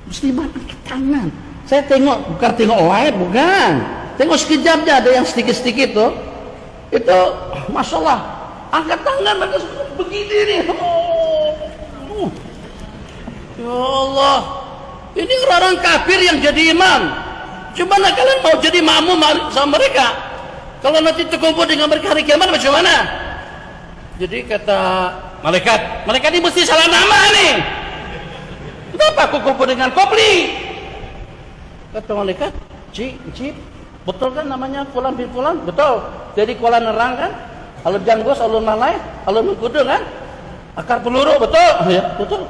Mesti angkat tangan. Saya tengok, bukan tengok live, bukan. Tengok sekejapnya ada yang sedikit-sedikit tuh. Itu Masya Allah. Angkat tangan begini nih. Ya Allah. Ini orang kafir yang jadi imam. Cuma kalian mau jadi makmum sama mereka? Kalau nanti terkumpul dengan mereka hari kiamat macam mana? Jadi kata malaikat ini mesti salah nama nih. Kenapa aku kumpul dengan Kopli? Kata malaikat, Cip, betul kan namanya Fulan bin Fulan? Betul. Jadi Kuala Nerang kan? Alun Janggus, Alun Malai, Alun Mengkudu kan? Akar peluru, betul? Ya, betul.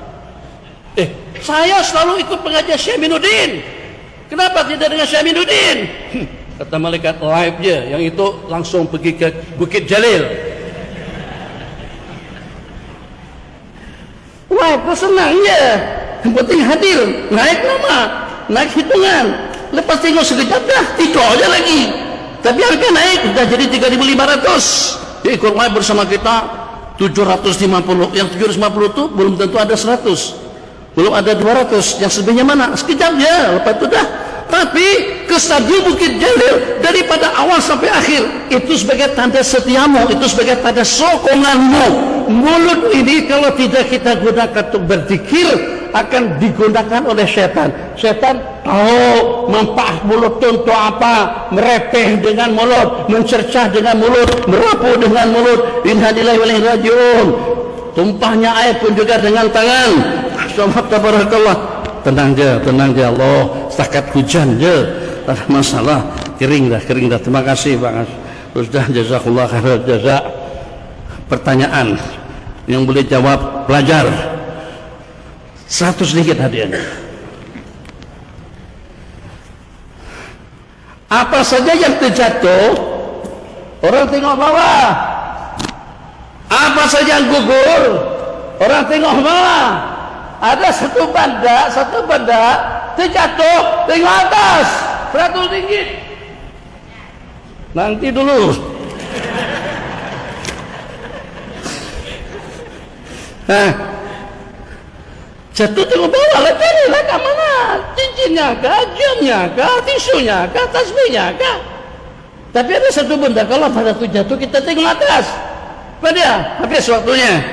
Saya selalu ikut pengajian Syekh Aminuddin. Kenapa tidak dengan Syekh Aminuddin? Kata malaikat, live je. Yang itu langsung pergi ke Bukit Jalil. Live tu senang je. Yang penting hadir. Naik nama, naik hitungan. Lepas tengok sekejap dah, tidur aja lagi. Tapi harga naik, dah jadi 3.500. Dia ikut live bersama kita 750. Yang 750 tu belum tentu ada 100. Belum ada 200. Yang selebihnya mana? Sekejap je. Lepas itu dah. Tapi ke stadium Bukit Jalil daripada awal sampai akhir itu sebagai tanda setiamu, itu sebagai tanda sokonganmu. Mulut ini kalau tidak kita gunakan untuk berzikir akan digunakan oleh setan. Setan tahu manfaat mulut untuk apa, merepeh dengan mulut, mencercah dengan mulut, merapu dengan mulut. Inna lillahi wa inna ilaihi raji'un. Tumpahnya air pun juga dengan tangan. Tabarakallah. Tenang je Allah. Setakat hujan je. Tak ada masalah. Kering dah. Terima kasih Bang Rusdan, jazakallah khairan jazak. Pertanyaan yang boleh jawab pelajar 100 sedikit hadiahnya. Apa saja yang terjatuh orang tengok bawah. Apa saja yang gugur orang tengok bawah. Ada satu benda terjatuh tengok atas 100 ringgit. Nanti dulu. Jatuh tengok bawah lah, carilah kat mana? Cincinnya kah, jamnya kah, tisunya kah, tasbihnya kah? Tapi ada satu benda kalau pada tu jatuh kita tengok atas. Apa dia? Habis waktunya.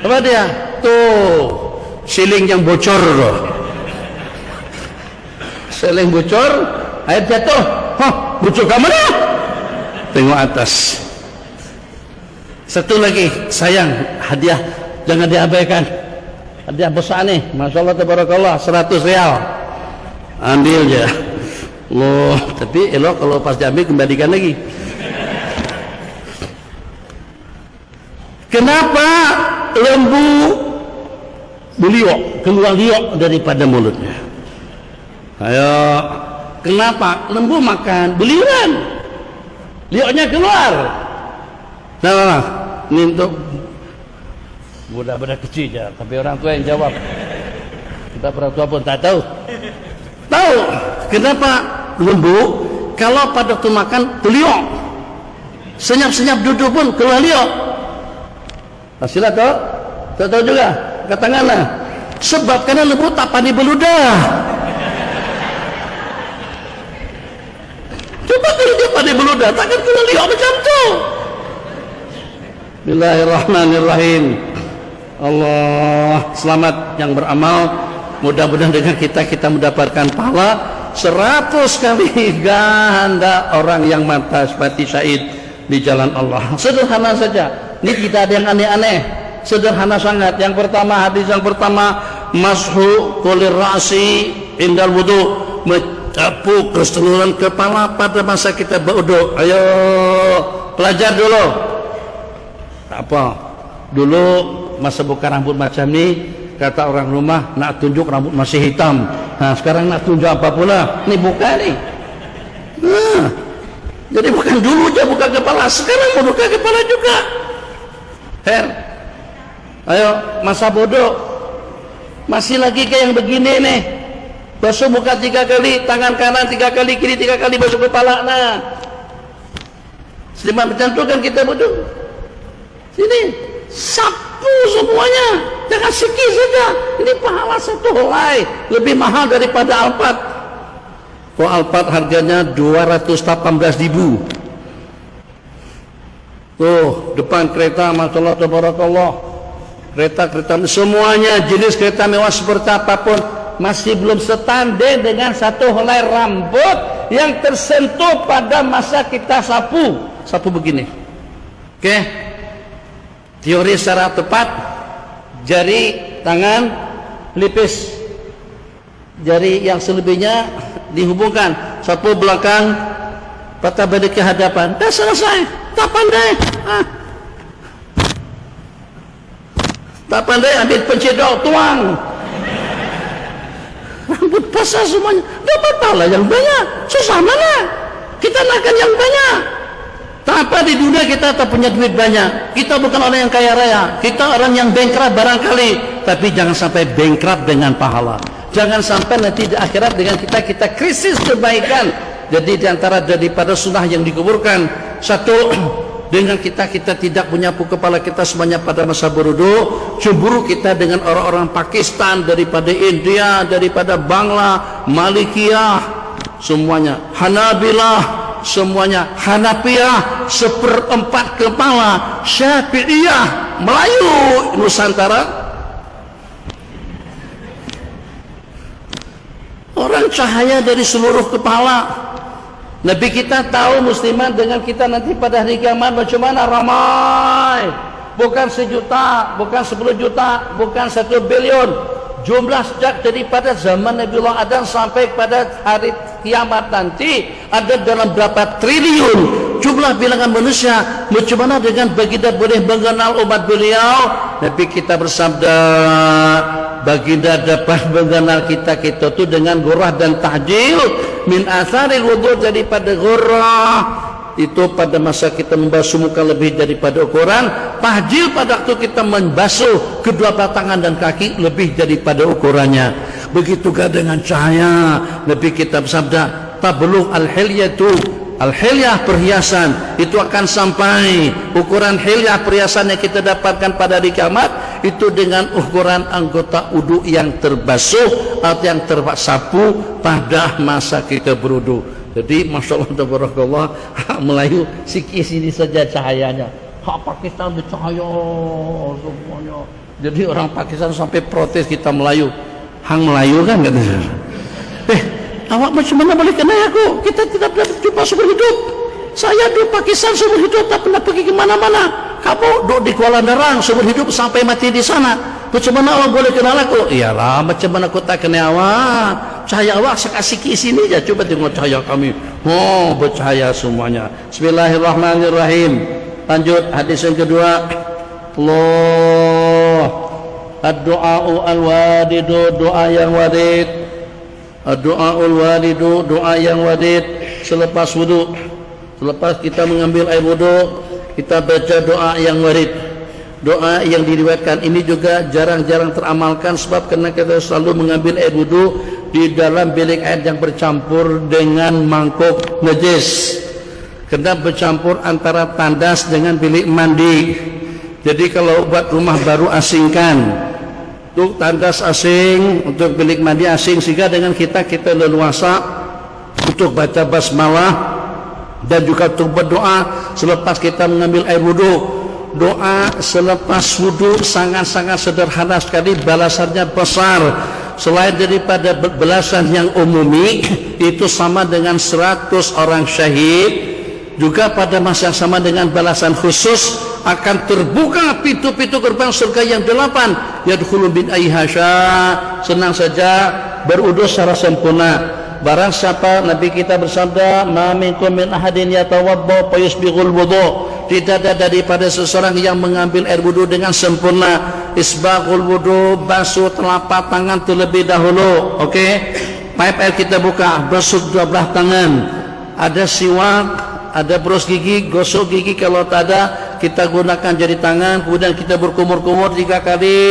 Apa dia? Tuh siling yang bocor loh. Siling bocor, air jatuh. Bocor ke mana? Tengok atas. Satu lagi, sayang, hadiah jangan diabaikan. Hadiah besar nih, Masya Allah tabarakallah, 100 rial. Ambil je. Loh, tapi elok kalau pas diambil kembalikan lagi. Kenapa lembu beliok keluar liok daripada mulutnya? Ayo, kenapa lembu makan beliuran lioknya keluar? Nah, ini untuk budak-budak kecil je, tapi orang tua yang jawab. Kita orang tua pun tak tahu. Tahu kenapa lembu? Kalau pada waktu makan beliau senyap-senyap duduk pun keluar liok. Hasilnya tahu juga katakanlah sebab karena lembu tak pandai beludah. Coba kalau dia pandai beludah takkan keluar liok macam tu. Bismillahirrahmanirrahim. Allah selamat yang beramal, mudah-mudahan dengan kita mendapatkan pahala 100 kali ganda orang yang mata seperti syahid di jalan Allah. Sederhana saja, ini tidak ada yang aneh-aneh, sederhana sangat. Yang pertama, hadis yang pertama, mashu kulir ra'si indal wudu, mencapu keseluruhan kepala pada masa kita berwudu. Ayo pelajar dulu. Apa dulu masa buka rambut macam ni, kata orang rumah nak tunjuk rambut masih hitam. Nah sekarang nak tunjuk apa pula? Ni buka ni. Nah, jadi bukan dulu je buka kepala, sekarang mau buka kepala juga. Ayo masa bodoh masih lagi kayak yang begini nih. Basuh muka 3 kali, tangan kanan 3 kali, kiri 3 kali, basuh kepala. Nah selama macam tu kan kita bodoh. Sini sapu semuanya, jangan sikit saja. Ini pahala 1 helai lebih mahal daripada Alphard. Kok Alphard harganya 218.000. Tuh depan kereta, masyaallah tabarakallah, kereta semuanya jenis kereta mewah seperti apapun masih belum setanding dengan 1 helai rambut yang tersentuh pada masa kita sapu begini. Oke, teori secara tepat, jari tangan lipis, jari yang selebihnya dihubungkan, sapu belakang, patah balik ke hadapan, dah selesai. Tak pandai, tak pandai ambil pencedok tuang, rambut basah semuanya, dapat pahala yang banyak. Susah mana? Kita nakkan yang banyak. Tak apa di dunia kita tak punya duit banyak. Kita bukan orang yang kaya raya. Kita orang yang bankrupt barangkali. Tapi jangan sampai bankrupt dengan pahala. Jangan sampai nanti di akhirat dengan kita krisis kebaikan. Jadi diantara daripada sunnah yang dikuburkan, satu, dengan kita tidak punya kepala kita semuanya pada masa berwudu. Cemburu kita dengan orang-orang Pakistan, daripada India, daripada Bangla, Malikiyah, semuanya, Hanabilah, semuanya, Hanafiyah, 1/4 kepala, Syafi'iyah, Melayu, Nusantara. Orang cahaya dari seluruh kepala. Nabi kita tahu musliman dengan kita nanti pada hari kiamat macam mana ramai. Bukan 1 juta, bukan 10 juta, bukan 1 bilion. Jumlah sejak daripada zaman Nabiullah Adam sampai pada hari kiamat nanti ada dalam berapa triliun jumlah bilangan manusia. Macam mana dengan baginda boleh mengenal umat beliau? Nabi kita bersabda, baginda dapat mengenal kita tu dengan gurah dan tahjil min atharil wudu, daripada gurah itu pada masa kita membasuh muka lebih daripada ukuran, tahjil pada waktu kita membasuh kedua tangan dan kaki lebih daripada ukurannya. Begitu juga dengan cahaya. Nabi kita bersabda, tablugh al-hilyatu, al-hilyah perhiasan itu akan sampai ukuran hilyah perhiasan yang kita dapatkan pada hari kiamat itu dengan ukuran anggota wudu yang terbasuh atau yang tersapu pada masa kita berwudu. Jadi Masya Allah tabarakallah, hak Melayu sikit sini saja cahayanya, hak Pakistan bercahaya semuanya. Jadi orang Pakistan sampai protes kita Melayu, hang Melayu kan katanya. Awak macam mana boleh kenal aku? Kita tidak pernah berjumpa seumur hidup. Saya di Pakistan seumur hidup, tak pernah pergi ke mana-mana. Kamu duduk di Kuala Nerang seumur hidup sampai mati di sana. Macam mana awak boleh kenal aku? Iyalah, macam mana aku tak kenal awak? Cahaya awak sikit sini aja. Coba tengok cahaya kami. Oh, bercahaya semuanya. Bismillahirrahmanirrahim. Lanjut hadis yang kedua. Allah, ad-du'a'u al-wadidu, doa yang wadid. Ad-du'a'ul wadidu, doa yang wadid. Selepas wudu, selepas kita mengambil air wudu, kita baca doa yang wadid. Doa yang diriwayatkan ini juga jarang-jarang teramalkan, sebab karena kita selalu mengambil air wudu di dalam bilik air yang bercampur dengan mangkuk najis, kena bercampur antara tandas dengan bilik mandi. Jadi kalau buat rumah baru asingkan, untuk tandas asing, untuk bilik mandi asing, sehingga dengan kita leluasa untuk baca basmalah dan juga untuk berdoa selepas kita mengambil air wudhu. Doa selepas wudhu sangat-sangat sederhana sekali, balasannya besar. Selain daripada balasan yang umumi, itu sama dengan 100 orang syahid. Juga pada masa yang sama dengan balasan khusus, akan terbuka pintu-pintu gerbang surga yang 8. Yadkhulu bin ayyihasya, senang saja berwudhu secara sempurna. Barang siapa, Nabi kita bersabda, ma minkum min ahadin yatawadda fa yusbighul wudu, tidak ada daripada seseorang yang mengambil air wudu dengan sempurna. Isbaghul wudu, basuh telapak tangan terlebih dahulu. Okey, pipe air kita buka, basuh dua belah tangan. Ada siwak, ada berus gigi, gosok gigi. Kalau tak ada, kita gunakan jari tangan. Kemudian kita berkumur-kumur 3 kali,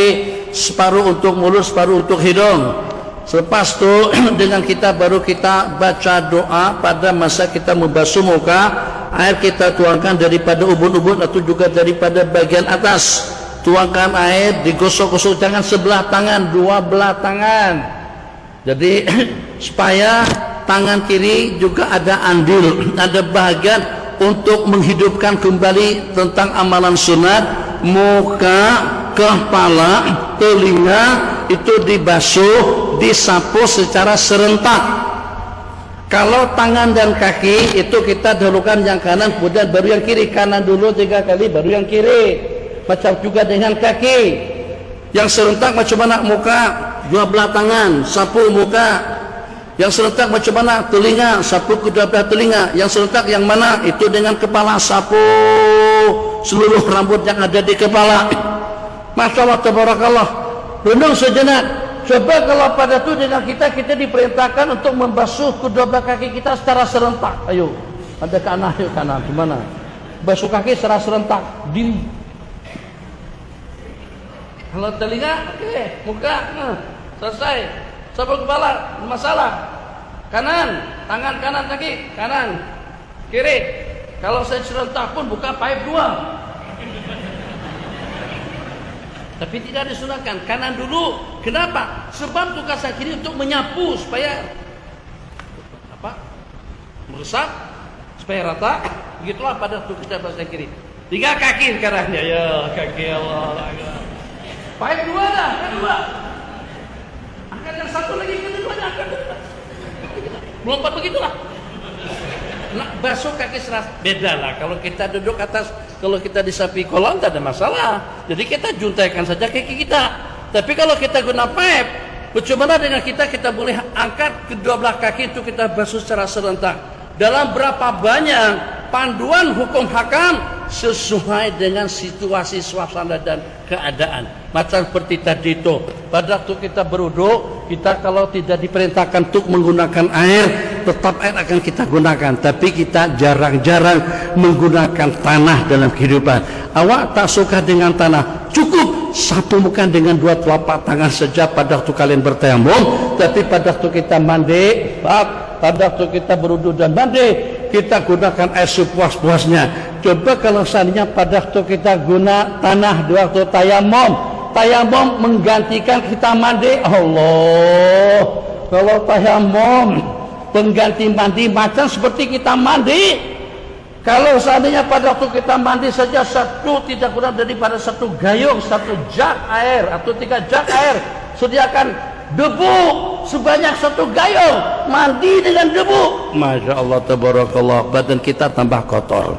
separuh untuk mulut, separuh untuk hidung. Selepas itu dengan kita baru kita baca doa. Pada masa kita membasuh muka, air kita tuangkan daripada ubun-ubun atau juga daripada bagian atas. Tuangkan air, digosok-gosok, jangan sebelah tangan, 2 belah tangan. Jadi supaya tangan kiri juga ada andil, ada bahagian untuk menghidupkan kembali tentang amalan sunat. Muka, kepala, telinga itu dibasuh, disapu secara serentak. Kalau tangan dan kaki itu kita dahulukan yang kanan, kemudian baru yang kiri. Kanan dulu 3 kali, baru yang kiri. Macam juga dengan kaki. Yang serentak macam mana? Muka, 2 belah tangan, sapu muka. Yang serentak macam mana? Telinga, sapu kedua belah telinga. Yang serentak yang mana? Itu dengan kepala, sapu seluruh rambut yang ada di kepala. Masya Allah, tabarakallah. Renung sejenak. Coba kalau pada itu dengan kita diperintahkan untuk membasuh kedua belah kaki kita secara serentak. Ayo, ada kanan, ayo kanan. Gimana? Basuh kaki secara serentak. Dim. Kalau telinga, oke. Muka, selesai. Sapu kepala, masalah. Kanan, tangan kanan, kaki kanan, kiri. Kalau saya serentak pun buka pipe 2. Tapi tidak disunahkan, kanan dulu. Kenapa? Sebab tugas saya kiri untuk menyapu supaya meresap, supaya rata. Begitulah pada tugas kita kiri. 3 kaki sekarang ya, kaki Allah. Pipe 2 dah, kan 2. Angkat yang satu lagi, keduanya angkat. Melompat begitulah. Nah, basuh kaki serasa beda lah. Kalau kita duduk atas, kalau kita di sapi kolam tak ada masalah. Jadi kita juntaikan saja kaki kita. Tapi kalau kita guna pipe, bagaimana dengan kita boleh angkat kedua belah kaki itu kita basuh secara serentak. Dalam berapa banyak panduan hukum hakam sesuai dengan situasi, suasana dan keadaan. Macam seperti tadi itu, pada waktu kita berwudu, kita kalau tidak diperintahkan untuk menggunakan air, tetap air akan kita gunakan. Tapi kita jarang-jarang menggunakan tanah dalam kehidupan. Awak tak suka dengan tanah, cukup sapu muka dengan 2 telapak tangan saja pada waktu kalian bertayamum. Tapi pada waktu kita mandi, pada waktu kita berwudu dan mandi, kita gunakan air sepuas-puasnya. Coba kalau seandainya pada waktu kita guna tanah di waktu tayamum menggantikan kita mandi. Allah, kalau tayamum pengganti mandi macam seperti kita mandi. Kalau seandainya pada waktu kita mandi saja tidak kurang daripada 1 gayung, 1 jug air atau 3 jug air, sediakan debu sebanyak 1 gayung, mandi dengan debu. Masya Allah, tabarakallah, badan kita tambah kotor,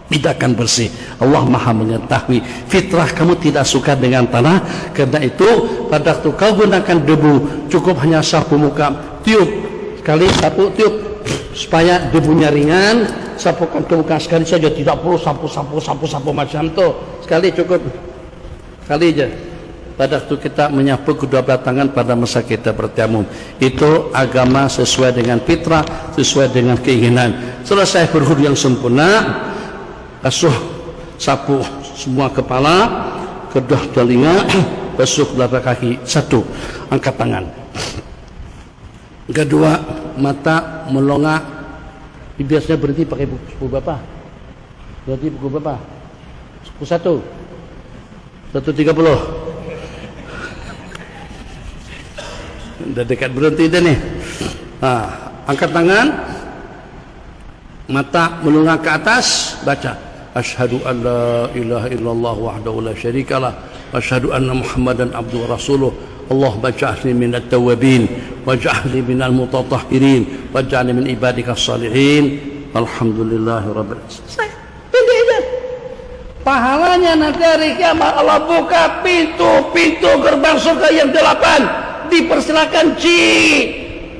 tidak akan bersih. Allah Maha mengetahui fitrah kamu tidak suka dengan tanah. Karena itu pada waktu kau gunakan debu, cukup hanya sapu muka, tiup sekali, sapu tiup supaya debunya ringan. Sapukan ke muka sekali saja, tidak perlu sapu macam itu. Sekali cukup, sekali aja. Pada waktu kita menyapu kedua belah tangan pada masa kita bertayamum, itu agama sesuai dengan fitrah, sesuai dengan keinginan. Selesai berwudu yang sempurna, basuh, sapu semua kepala, kedua telinga, basuh kedua kaki, 1, angkat tangan. Kedua, mata melongak. Biasanya berhenti pakai buku berapa? Berarti buku berapa? 1:30. Udah dekat berhenti dah nih. Angkat tangan, mata melongak ke atas, baca asyhadu an la ilaha illallah wahdahu la syarikalah wa asyhadu anna muhammadan abduhu wa rasuluh. Allahumma ja'alni minat tawabin waj'alni minal mutatahhirin waj'alni min ibadikas salihin. Alhamdulillahirabbil alamin. Pendek aja. Pahalanya nanti hari kiamat Allah buka pintu gerbang surga yang 8. Dipersilakan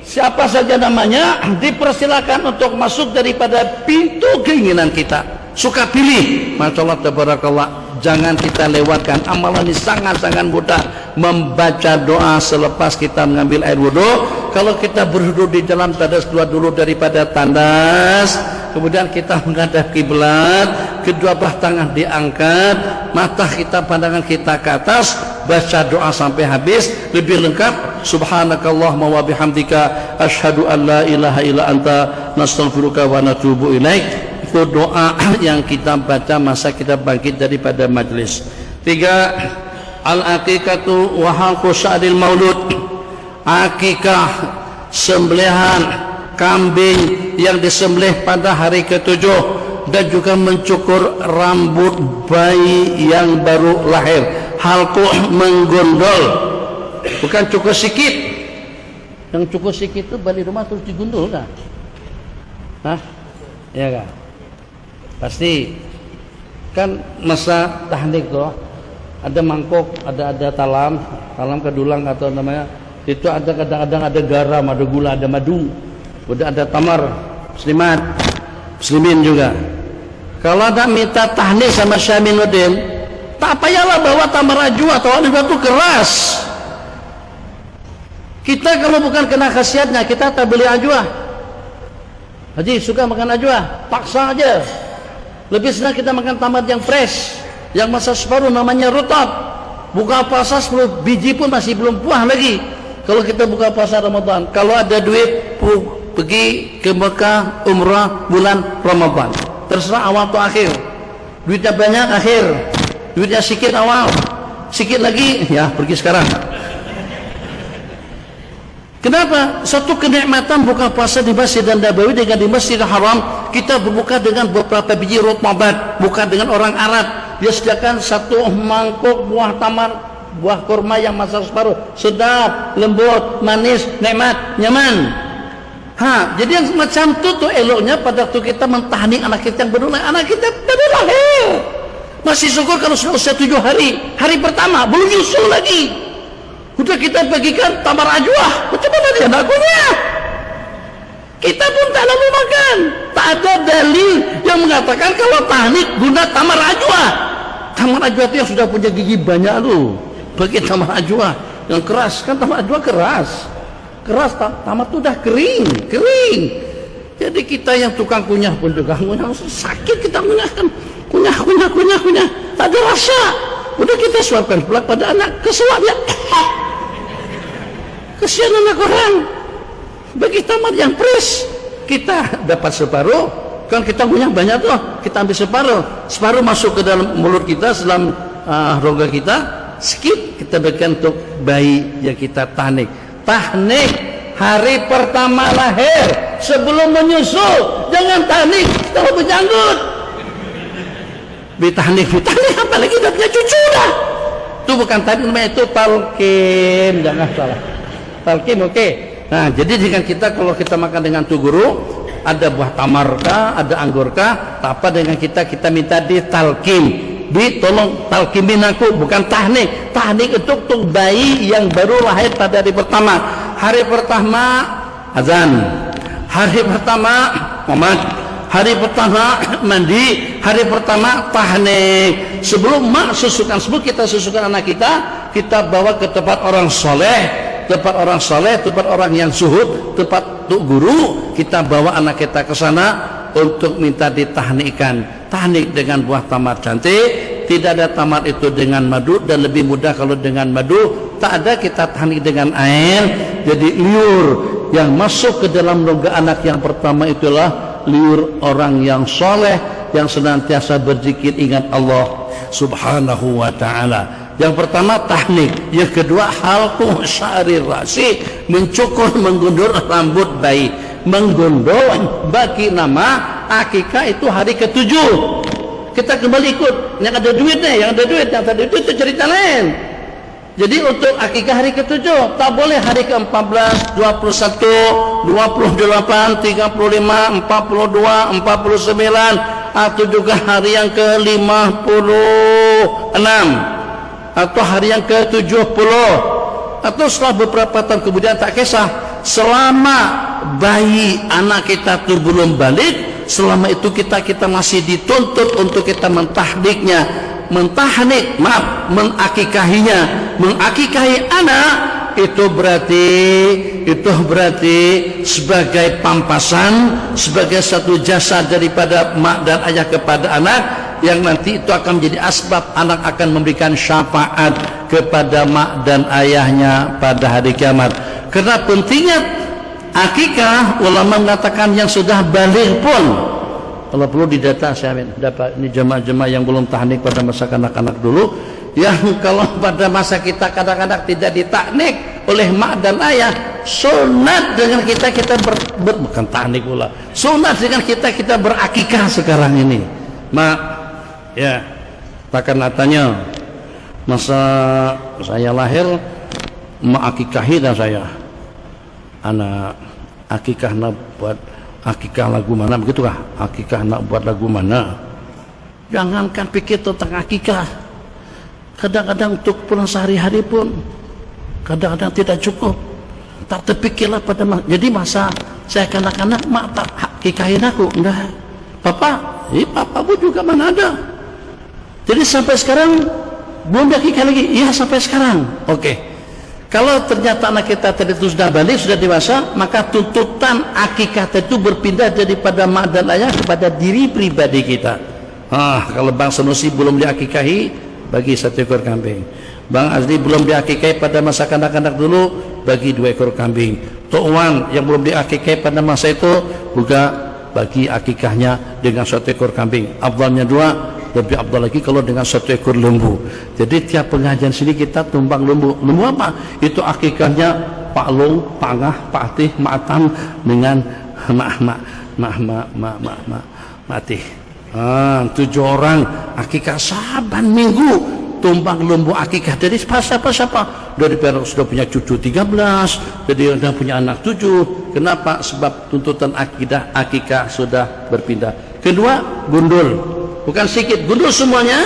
siapa saja namanya, dipersilakan untuk masuk daripada pintu keinginan kita. Suka pilih. Masya Allah tabarakallah. Jangan kita lewatkan. Amalan ini sangat-sangat mudah. Membaca doa selepas kita mengambil air wudhu. Kalau kita berwudhu di dalam tandas, keluar dulu daripada tandas, kemudian kita menghadap kiblat, kedua belah tangan diangkat, mata kita, pandangan kita ke atas, baca doa sampai habis. Lebih lengkap, subhanakallahumma wa bihamdika asyhadu an la ilaha illa anta nastaghfiruka wa natubu ilaik. Itu doa yang kita baca masa kita bangkit daripada majlis. 3, al-aqiqatu wa halqu sya'ril maulud. Akikah, sembelihan kambing yang disembelih pada hari ke-7, dan juga mencukur rambut bayi yang baru lahir. Halqu, menggondol, bukan cukur sikit. Yang cukur sikit itu balik rumah terus digundul kan? Hah? Ya kan? Pasti kan masa tahnik tuh ada mangkok, ada talam kedulang atau namanya itu, ada kadang-kadang ada garam, ada gula, ada madu, udah ada tamar, muslimin juga. Kalau ada minta tahnik sama Syaminuddin, tak payahlah bawa tamar ajwa atau ada batu keras. Kita kalau bukan kena khasiatnya, kita tak beli ajwa. Haji suka makan ajwa, paksa aja. Lebih senang kita makan tamar yang fresh, yang masa separuh, namanya rutab. Buka puasa 10 biji pun masih belum puas lagi. Kalau kita buka puasa Ramadan, kalau ada duit pergi ke Mekah umrah bulan Ramadan, terserah awal atau akhir. Duitnya banyak akhir, duitnya sedikit awal, sedikit lagi ya pergi sekarang. Kenapa? Satu kenikmatan buka puasa di Masjid Nabawi dengan di Masjidil Haram. Kita berbuka dengan beberapa biji rutbabat, bukan dengan orang Arab. Dia sediakan satu mangkuk buah tamar, buah kurma yang masa separuh, sedap, lembut, manis, nikmat, nyaman. Jadi yang macam itu tuh eloknya pada waktu kita mentahnik anak kita yang baru lahir. Anak kita baru lahir, masih syukur kalau sudah usia 7 hari. Hari pertama belum nyusul lagi, udah kita bagikan tamar ajwa. Macam mana dia nak kunyah? Kita pun tak lalu makan. Tak ada dalil yang mengatakan kalau tahnik guna tamar ajwa. Tamar ajwa itu yang sudah punya gigi banyak lu, bagi tamar ajwa yang keras. Kan tamar ajwa keras, tamar itu udah kering. Jadi kita yang tukang kunyah pun juga kunyah sakit, kita kunyahkan, kunyah, tak ada rasa. Udah kita suapkan pula pada anak, kesuapnya. Kesian anak orang. Bagi tamar yang fresh, kita dapat separuh. Kan kita punya banyak tuh, kita ambil separuh masuk ke dalam mulut kita, dalam rongga kita, sedikit kita berikan untuk bayi yang kita tahnik hari pertama lahir, sebelum menyusul. Jangan tahnik setelah berjanggut. Bitahnik apalagi udah punya cucu dah. Itu bukan tahnik, namanya itu talqin. Jangan salah, talqin. Oke. Nah, jadi dengan kita, kalau kita makan dengan tu guru, ada buah tamarkah, ada anggurkah, apa dengan kita minta ditalqin, tolong talqimin aku, bukan tahnik. Tahnik itu untuk bayi yang baru lahir pada hari pertama. Hari pertama azan, hari pertama qomat, hari pertama mandi, hari pertama tahnik. Sebelum sebelum kita susukan anak kita bawa ke tempat orang soleh, tempat orang yang zuhud, tempat untuk guru. Kita bawa anak kita ke sana untuk minta ditahnikkan. Tahnik dengan buah tamar cantik. Tidak ada tamar itu dengan madu, dan lebih mudah kalau dengan madu. Tak ada kita tahnik dengan air, jadi liur. yang masuk ke dalam rongga anak yang pertama itulah liur orang yang soleh, yang senantiasa berzikir ingat Allah subhanahu wa ta'ala. Yang pertama tahnik, yang kedua halqu sya'rir rasi, mencukur mengundur rambut bayi. Menggondol bagi nama akikah itu hari ke-7. Kita kembali ikut yang ada duitnya, yang tadi itu cerita lain. Jadi untuk akikah hari ke-7 tak boleh hari ke-14, 21, 28, 35, 42, 49 atau juga hari yang ke-56 atau hari yang ke-70 atau setelah beberapa tahun kemudian tak kisah. Selama bayi anak kita itu belum balik, selama itu kita masih dituntut untuk kita mentahniknya, mengakikahinya. Mengakikahi anak itu berarti sebagai pampasan, sebagai satu jasa daripada mak dan ayah kepada anak, yang nanti itu akan menjadi asbab anak akan memberikan syafaat kepada mak dan ayahnya pada hari kiamat. Karena pentingnya akikah, ulama mengatakan yang sudah balik pun, kalau perlu didata, saya dapat ini jemaah-jemaah yang belum tahnik pada masa kanak-kanak dulu, yang kalau pada masa kita kadang-kadang tidak ditahnik oleh mak dan ayah, sunat dengan kita bukan tahnik pula, sunat dengan kita berakikah sekarang ini. Mak, ya, takkan tanya masa saya lahir mak akikahi dan saya anak akikah nak buat akikah lagu mana, begitulah akikah nak buat lagu mana. Jangankan pikir tentang akikah, kadang-kadang untuk pulang sehari-hari pun kadang-kadang tidak cukup, tak terpikirlah pada jadi masa saya kanak-kanak mak tak akikahin aku, enggak papa, papa pun juga mana ada. Jadi sampai sekarang belum akikah lagi, iya sampai sekarang. Oke. Kalau ternyata anak kita tadi itu sudah balik, sudah dewasa, maka tuntutan akikah itu berpindah daripada mak dan ayah kepada diri pribadi kita. Kalau Bang Sanusi belum diakikahi, bagi 1 ekor kambing. Bang Azli belum diakikahi pada masa kanak-kanak dulu, bagi 2 ekor kambing. Tok Wan yang belum diakikahi pada masa itu, juga bagi akikahnya dengan 1 ekor kambing. Afdalnya 2, lebih abdal lagi kalau dengan 1 ekor lembu. Jadi tiap pengajian sini kita tumbang lembu. Lembu apa? Itu akikahnya Pak Long, Pak Ngah, Pak Atih, Ma'atam dengan Ma'atih. 7 orang akikah saban minggu tumbang lembu akikah. Dari siapa? Dari pihak sudah punya cucu 13, jadi sudah punya anak 7. Kenapa? Sebab tuntutan akikah sudah berpindah. Kedua, gundul. Bukan sedikit, gundul semuanya.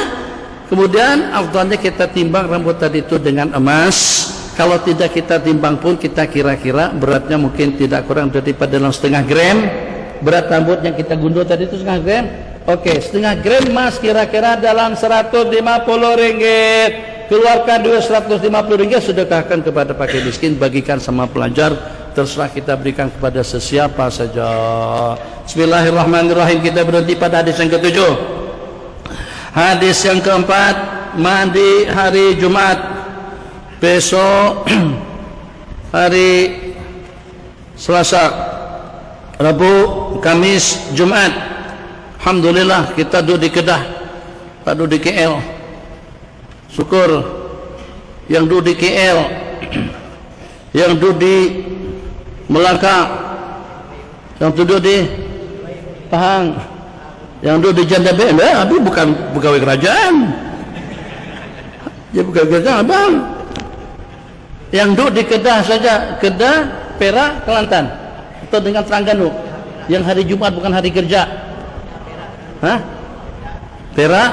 Kemudian afdalnya kita timbang rambut tadi itu dengan emas. Kalau tidak kita timbang pun, kita kira-kira beratnya mungkin tidak kurang daripada 0,5 gram. Berat rambut yang kita gundul tadi itu 0,5 gram. Oke, 0,5 gram emas kira-kira dalam 150 ringgit. Keluarkan duit 150 ringgit, sedekahkan kepada fakir miskin, bagikan sama pelajar, terserah kita berikan kepada sesiapa saja. Bismillahirrahmanirrahim. Kita berhenti pada hadis yang ke-7. Hadis yang keempat, mandi hari Jumat. Besok hari Selasa, Rabu, Kamis, Jumat. Alhamdulillah kita duduk di Kedah, tak duduk di KL. Syukur yang duduk di KL, yang duduk di Melaka, yang duduk di Pahang, yang duduk di Janda B, tapi bukan pegawai kerajaan. Dia bukan kerajaan, abang. Yang duduk di Kedah saja, Kedah, Perak, Kelantan, atau dengan Terengganu, yang hari Jumat bukan hari kerja. Perak,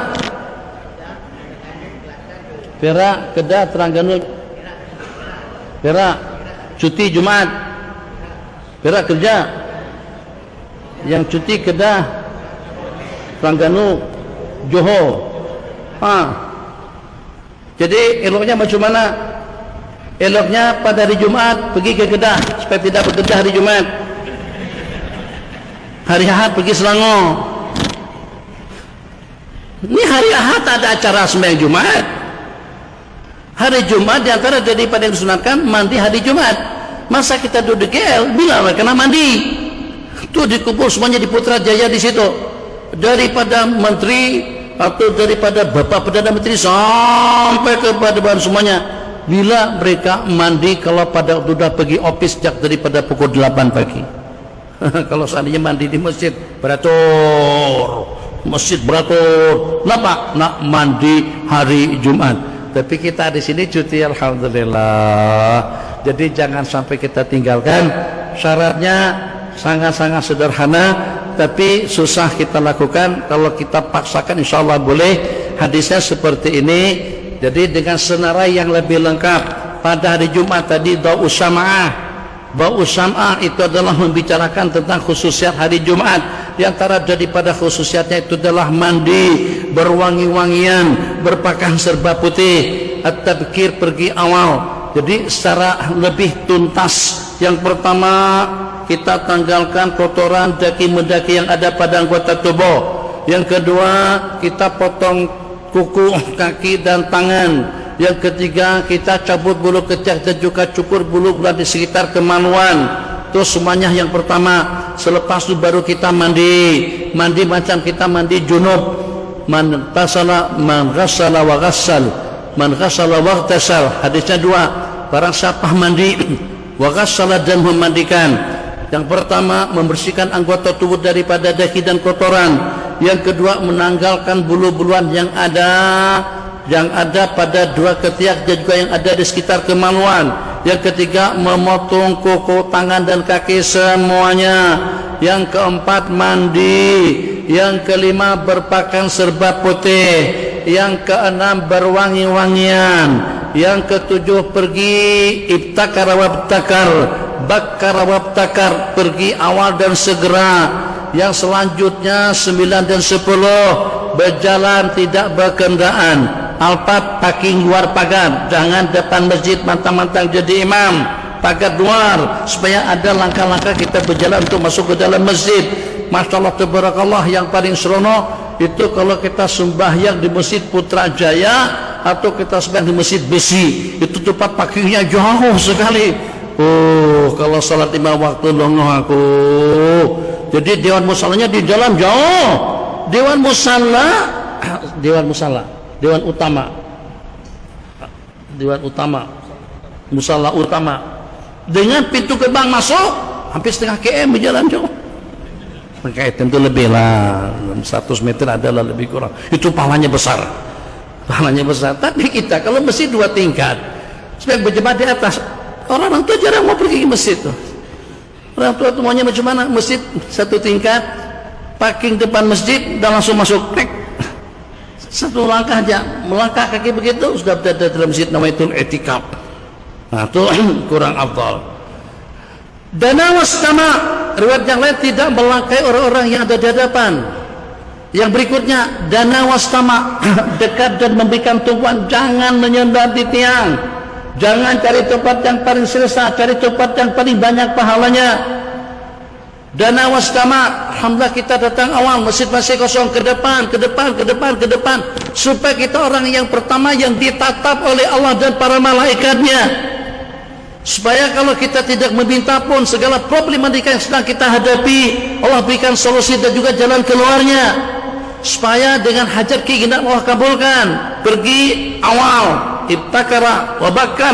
Kedah, Terengganu, Perak, cuti Jumat, Perak kerja. Yang cuti Kedah, Terengganu, Johor. Jadi eloknya macam mana? Eloknya pada hari Jumat pergi ke Kedah supaya tidak bekerja hari Jumat. Hari Ahad pergi Selangor. Ini hari Ahad ada acara sembahyang Jumat. Hari Jumat diantara daripada yang disunatkan mandi hari Jumat. Masa kita duduk di GL, bila kena mandi. Tuh dikumpul semuanya di Putrajaya di situ. Daripada menteri atau daripada Bapak Perdana Menteri sampai kepada bahan semuanya. Bila mereka mandi kalau pada sudah pergi office sejak daripada pukul 8 pagi. Kalau seandainya mandi di masjid beratur. Masjid beratur. Kenapa? Nak mandi hari Jumat. Tapi kita di sini cuti alhamdulillah. Jadi jangan sampai kita tinggalkan. Syaratnya sangat-sangat sederhana tapi susah kita lakukan. Kalau kita paksakan insyaallah boleh. Hadisnya seperti ini. Jadi dengan senarai yang lebih lengkap pada hari Jumat tadi Da'us Syam'ah. Da'us Syam'ah itu adalah membicarakan tentang khususiat hari Jumat. Di antara daripada khususiatnya itu adalah mandi berwangi-wangian, berpakaian serba putih, at-tabkir pergi awal. Jadi secara lebih tuntas. Yang pertama kita tanggalkan kotoran daki mendaki yang ada pada anggota tubuh. Yang kedua kita potong kuku, kaki dan tangan. Yang ketiga kita cabut bulu ketiak dan juga cukur bulu di sekitar kemaluan. Terus semuanya yang pertama. Selepas itu baru kita mandi. Mandi macam kita mandi junub. Man tasala man ghassala wa ghassal. Man ghassala wa ghtasal. Hadisnya dua. Barang siapa mandi wa ghassala dan memandikan. Yang pertama membersihkan anggota tubuh daripada daki dan kotoran. Yang kedua menanggalkan bulu-buluan yang ada pada dua ketiak dan juga yang ada di sekitar kemaluan. Yang ketiga memotong kuku, tangan dan kaki semuanya. Yang keempat mandi. Yang kelima berpakaian serba putih. Yang keenam berwangi-wangian. Yang ketujuh pergi ibtakar wabtakar, bakar wabtakar, pergi awal dan segera. Yang selanjutnya 9 dan 10 berjalan tidak berkendaraan. Alpat parking luar pagar, jangan depan masjid mantang-mantang jadi imam. Pagar luar supaya ada langkah-langkah kita berjalan untuk masuk ke dalam masjid. Masya Allah tabarakallah. Yang paling seronok itu kalau kita sembahyang di Masjid Putrajaya atau kita sembahyang di Masjid Besi. Itu tempat parkirnya jauh sekali. Oh, kalau salat lima waktu longoh aku. Jadi dewan musallanya di dalam jauh. Dewan utama, musalla utama. Dengan pintu gerbang masuk hampir setengah km berjalan jauh. Maka tentu lebih lah, 100 meter adalah lebih kurang. Itu pahalanya besar. Tapi kita kalau masjid 2 tingkat, sebagai berjemaah di atas, orang tua jarang mau pergi ke masjid tuh. Orang tua itu maunya macam mana? Masjid 1 tingkat, parking depan masjid, dan langsung masuk. Satu langkah aja, melangkah kaki begitu sudah berada dalam masjid Nawaitul I'tikaf. Nah itu kurang afdal. Dana wastama, riwayat yang lain tidak melangkai orang-orang yang ada di hadapan. Yang berikutnya dana wastama, dekat dan memberikan tumpuan, jangan menyembah di tiang. Jangan cari tempat yang paling selesa, cari tempat yang paling banyak pahalanya. Dana wastama, alhamdulillah kita datang awal, masjid masih kosong, ke depan, supaya kita orang yang pertama yang ditatap oleh Allah dan para malaikatnya. Supaya kalau kita tidak meminta pun segala problematika yang sedang kita hadapi, Allah berikan solusi dan juga jalan keluarnya. Supaya dengan hajat keinginan Allah kabulkan. Pergi awal, ibtakara wabakar,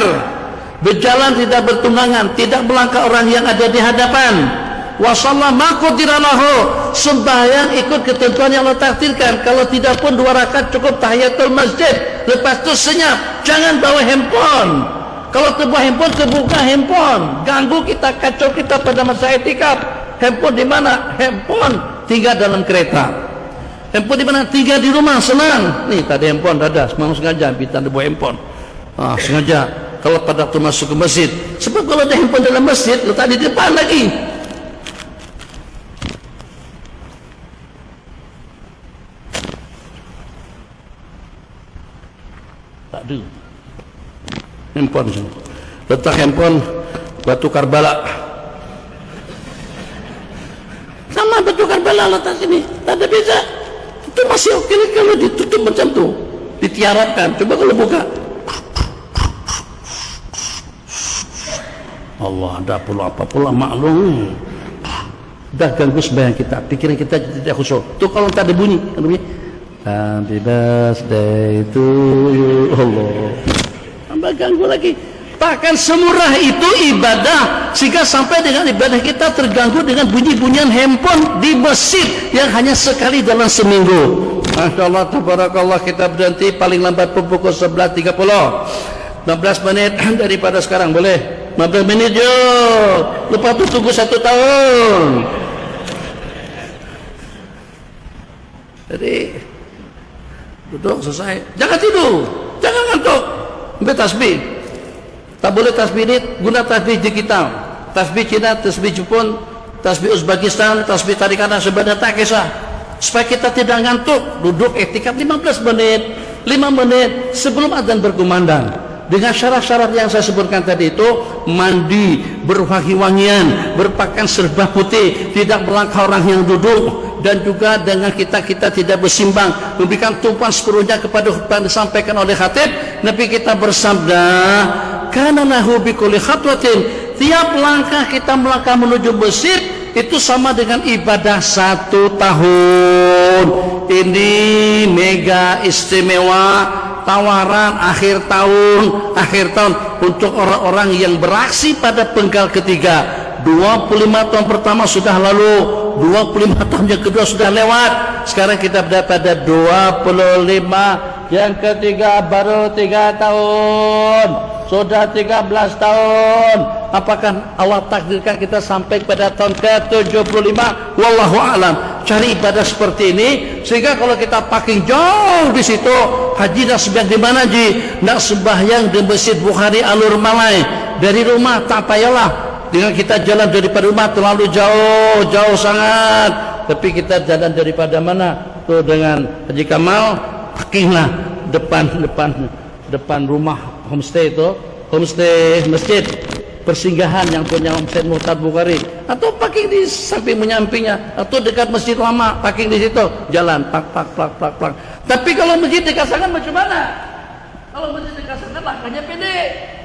berjalan tidak bertunggangan, tidak melangkah orang yang ada di hadapan. Wasalla maqdiralahu, sembahyang ikut ketentuan yang Allah takdirkan. Kalau tidak pun 2 rakaat cukup tahiyatul masjid. Lepas itu senyap, jangan bawa handphone. Kalau terbawa handphone, terbuka handphone, ganggu kita, kacau kita pada masa i'tikaf. Handphone di mana? Handphone tinggal dalam kereta. Handphone di mana? Tinggal di rumah, senang. Nih tadi handphone ada, memang sengaja kita bawa handphone. Sengaja kalau pada waktu masuk ke masjid. Sebab kalau ada handphone dalam masjid, letak di depan lagi. Tak ada. Handphone sini. Letak handphone batu Karbala. Sama batu Karbala letak sini. Tak ada beza. Itu masih oke kalau ditutup macam tu. Ditiarapkan. Coba kalau buka. Allah, ada apa pula maklum. Dah ganggu sembahyang kita, pikiran kita tidak khusyuk. Tuh kalau tak ada bunyi, Happy birthday to you, Allah. Tambah ganggu lagi. Bahkan semurah itu ibadah, sehingga sampai dengan ibadah kita terganggu dengan bunyi-bunyian handphone di masjid yang hanya sekali dalam seminggu. Masya Allah, tabarakallah, kita berhenti paling lambat pukul 11.30. 16 menit daripada sekarang, boleh? 15 menit yuk. Lupa tuh tunggu 1 tahun. Jadi duduk selesai, jangan tidur, jangan ngantuk, ambil tasbih. Tak boleh tasbih ini guna tasbih digital, tasbih Cina, tasbih Jepun, tasbih Uzbekistan, tasbih Tarikana sebenarnya tak kisah. Supaya kita tidak ngantuk, duduk etikaf 15 menit, 5 menit sebelum adzan berkumandang. Dengan syarat-syarat yang saya sebutkan tadi itu, mandi, berwangi-wangian, berpakaian serba putih, tidak melangkah orang yang duduk, dan juga dengan kita tidak bersimbang, memberikan tumpuan sepenuhnya kepada khutbah yang disampaikan oleh khatib. Nabi kita bersabda, kana lahu bi kulli khatwatin, tiap langkah kita melangkah menuju masjid itu sama dengan ibadah 1 tahun. Ini mega istimewa, tawaran akhir tahun untuk orang-orang yang beraksi pada penggal ketiga. 25 tahun pertama sudah lalu, 25 tahun yang kedua sudah lewat, sekarang kita berada pada 25, yang ketiga baru 3 tahun, sudah 13 tahun. Apakah Allah takdirkan kita sampai pada tahun ke-75? Wallahu a'lam. Cari ibadah seperti ini, sehingga kalau kita parking jauh di situ, haji nak sembahyang di mana ji? Nak sembahyang di Masjid Bukhari Alur Malai. Dari rumah tak payahlah, dengan kita jalan daripada rumah terlalu jauh sangat, tapi kita jalan daripada mana? Tuh dengan Haji Kamal, parkinglah depan rumah homestay itu, homestay masjid persinggahan yang punya homestay Muhtad Bukhari, atau parking di samping menyampingnya, atau dekat masjid lama, parking di situ, jalan pak. Tapi kalau masjid dekat sana macam mana? Kalau masjid dekat sana langkahnya pendek.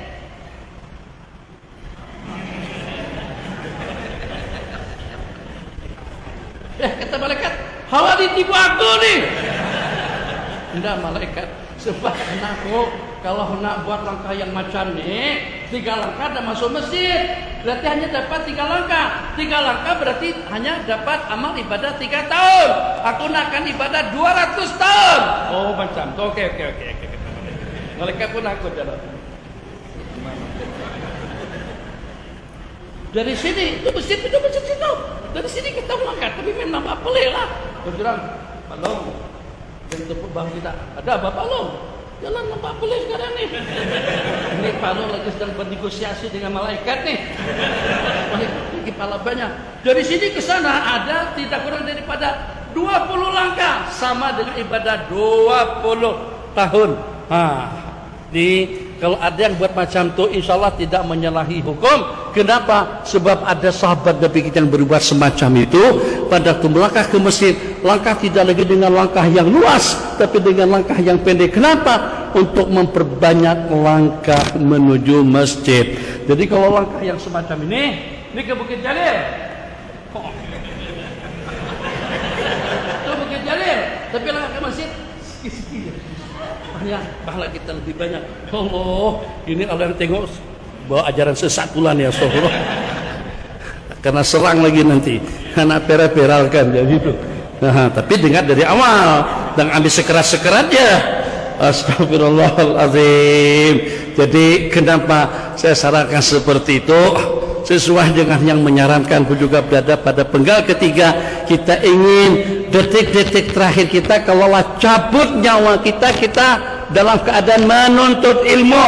Kata malaikat, hawa ditipu aku nih. Enggak malaikat, sebab aku kalau nak buat langkah yang macam ni, 3 langkah dah masuk masjid. Berarti hanya dapat 3 langkah. 3 langkah berarti hanya dapat amal ibadah 3 tahun. Aku nakkan ibadah 200 tahun. Oh macam tu. Okey. Malaikat pun aku jalan. Dari sini, itu masjid situ. Dari sini kita melangkah, tapi memang apa pelik lah. Berjalan, Pak Long, yang tepuk bang kita. Ada apa Pak Long? Jalan nampak pelik sekarang nih. Ini Pak Long lagi sedang bernegosiasi dengan malaikat nih. Malaikat lagi kepala banyak. Dari sini ke sana ada tidak kurang daripada 20 langkah, sama dengan ibadah 20 tahun. Kalau ada yang buat macam tu, insya Allah tidak menyalahi hukum. Kenapa? Sebab ada sahabat Nabi kita yang berbuat semacam itu. Pada waktu melangkah ke masjid, langkah tidak lagi dengan langkah yang luas, tapi dengan langkah yang pendek. Kenapa? Untuk memperbanyak langkah menuju masjid. Jadi kalau langkah yang semacam ini ke Bukit Jalil. Itu Bukit Jalil, tapi langkah ke masjid sikit-sikit. Pahala kita lebih banyak. Allah, ini kalau yang tengok bawa ajaran sesat pula nih, astagfirullah. Karena serang lagi nanti, anak peralkan jadi itu. Tapi dengar dari awal dan ambil sekeras-sekeratnya. Astagfirullahaladzim. Jadi kenapa saya sarankan seperti itu? Sesuai dengan yang menyarankan juga berada pada penggal ketiga. Kita ingin detik-detik terakhir kita, kalaulah cabut nyawa kita dalam keadaan menuntut ilmu.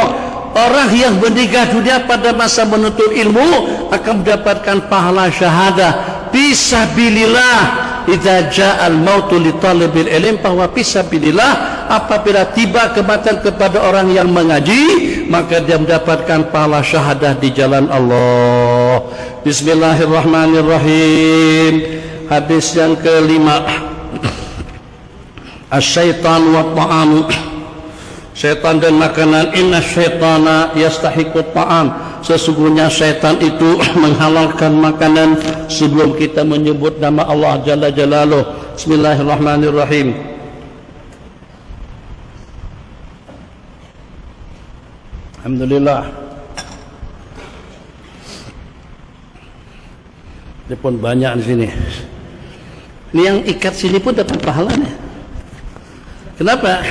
Orang yang meninggal dunia pada masa menuntut ilmu akan mendapatkan pahala syahadah fisabilillah. Idza ja'al mautu li talibil ilm bahwa fisabilillah, apabila tiba kematian kepada orang yang mengaji, maka dia mendapatkan pahala syahadah di jalan Allah. Bismillahirrahmanirrahim. Hadis yang kelima, asyaitan wa ta'amu Setan dan makanan. Inna syaitana yastahiqut ta'am. Sesungguhnya setan itu menghalalkan makanan sebelum kita menyebut nama Allah Jalla Jalaluh. Bismillahirrahmanirrahim. Alhamdulillah. Ini pun banyak di sini. Ini yang ikat sini pun dapat pahalanya. Kenapa?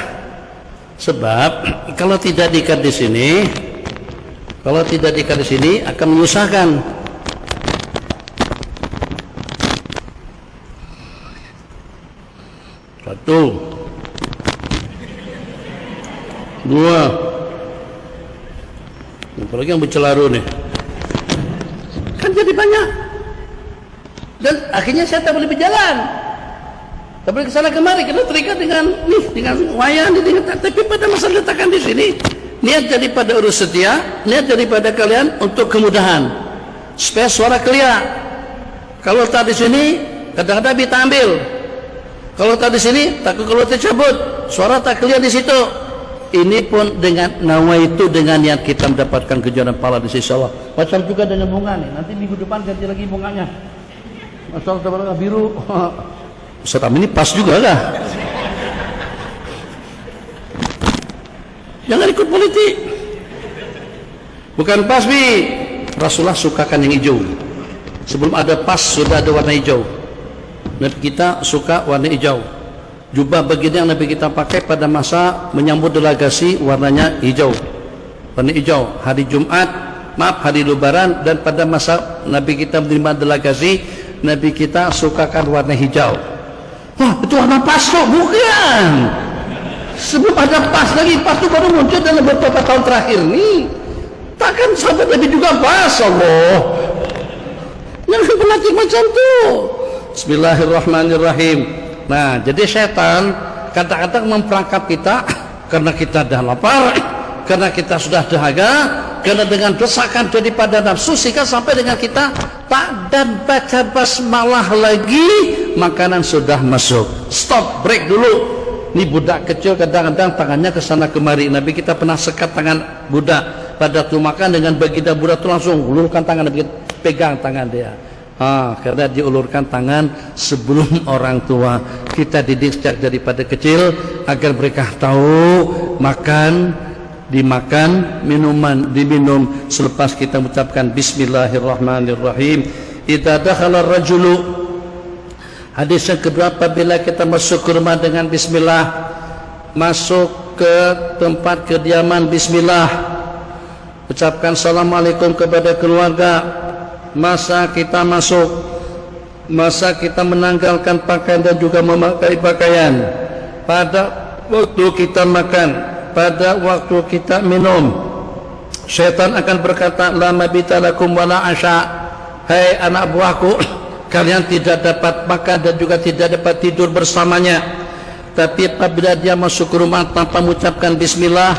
Sebab kalau tidak diikat di sini, akan menyusahkan. Satu, dua, apalagi yang bercelaru nih, kan jadi banyak. Dan akhirnya saya tak boleh berjalan. Tak boleh kesana kemari, kita terikat dengan wayang, tapi pada masa letakkan di sini, niat daripada urus setia, niat daripada kalian untuk kemudahan, supaya suara clear. Kalau tak di sini, kadang-kadang kita ambil. Kalau tak di sini, takut kalau tercabut, suara tak clear di situ. Ini pun dengan nawaitu, dengan niat kita mendapatkan kejaran pahala di sisi Allah. Macam juga dengan bunga nih, nanti minggu depan ganti lagi bunganya. Masalah biru. Ustaz ini pas juga lah. Jangan ikut politik. Bukan pas bi. Rasulullah sukakan yang hijau. Sebelum ada pas sudah ada warna hijau. Nabi kita suka warna hijau. Jubah bagian yang Nabi kita pakai pada masa menyambut delegasi warnanya hijau. Warna hijau. Hari Jumat, hari Lebaran, dan pada masa Nabi kita menerima delegasi, Nabi kita sukakan warna hijau. Wah, itu warna pas kok, bukan. Sebelum ada pas lagi, pas itu baru muncul dalam beberapa tahun terakhir nih. Takkan sahabat Nabi juga pas, Allah. Jangan berlatih macam itu. Bismillahirrahmanirrahim. Nah, jadi setan kadang-kadang memperangkap kita karena kita dah lapar, karena kita sudah dahaga, karena dengan desakan daripada nafsu, sehingga sampai dengan kita tak dan baca basmalah lagi, makanan sudah masuk. Stop, break dulu. Ini budak kecil kadang-kadang tangannya ke sana kemari. Nabi kita pernah sekat tangan budak pada waktu makan, dengan baginda budak itu langsung ulurkan tangan, Nabi pegang tangan dia. Karena diulurkan tangan sebelum orang tua. Kita didik sejak daripada kecil agar mereka tahu makan dimakan, minuman diminum selepas kita mengucapkan Bismillahirrahmanirrahim. Idza dakhala ar-rajulu, hadis yang kedua, apabila kita masuk ke rumah dengan bismillah, masuk ke tempat kediaman bismillah, ucapkan assalamualaikum kepada keluarga, masa kita masuk, masa kita menanggalkan pakaian dan juga memakai pakaian, pada waktu kita makan, pada waktu kita minum. Syaitan akan berkata, la mabita lakum wala asya. Hai anak buahku, kalian tidak dapat makan dan juga tidak dapat tidur bersamanya. Tapi apabila dia masuk ke rumah tanpa mengucapkan bismillah,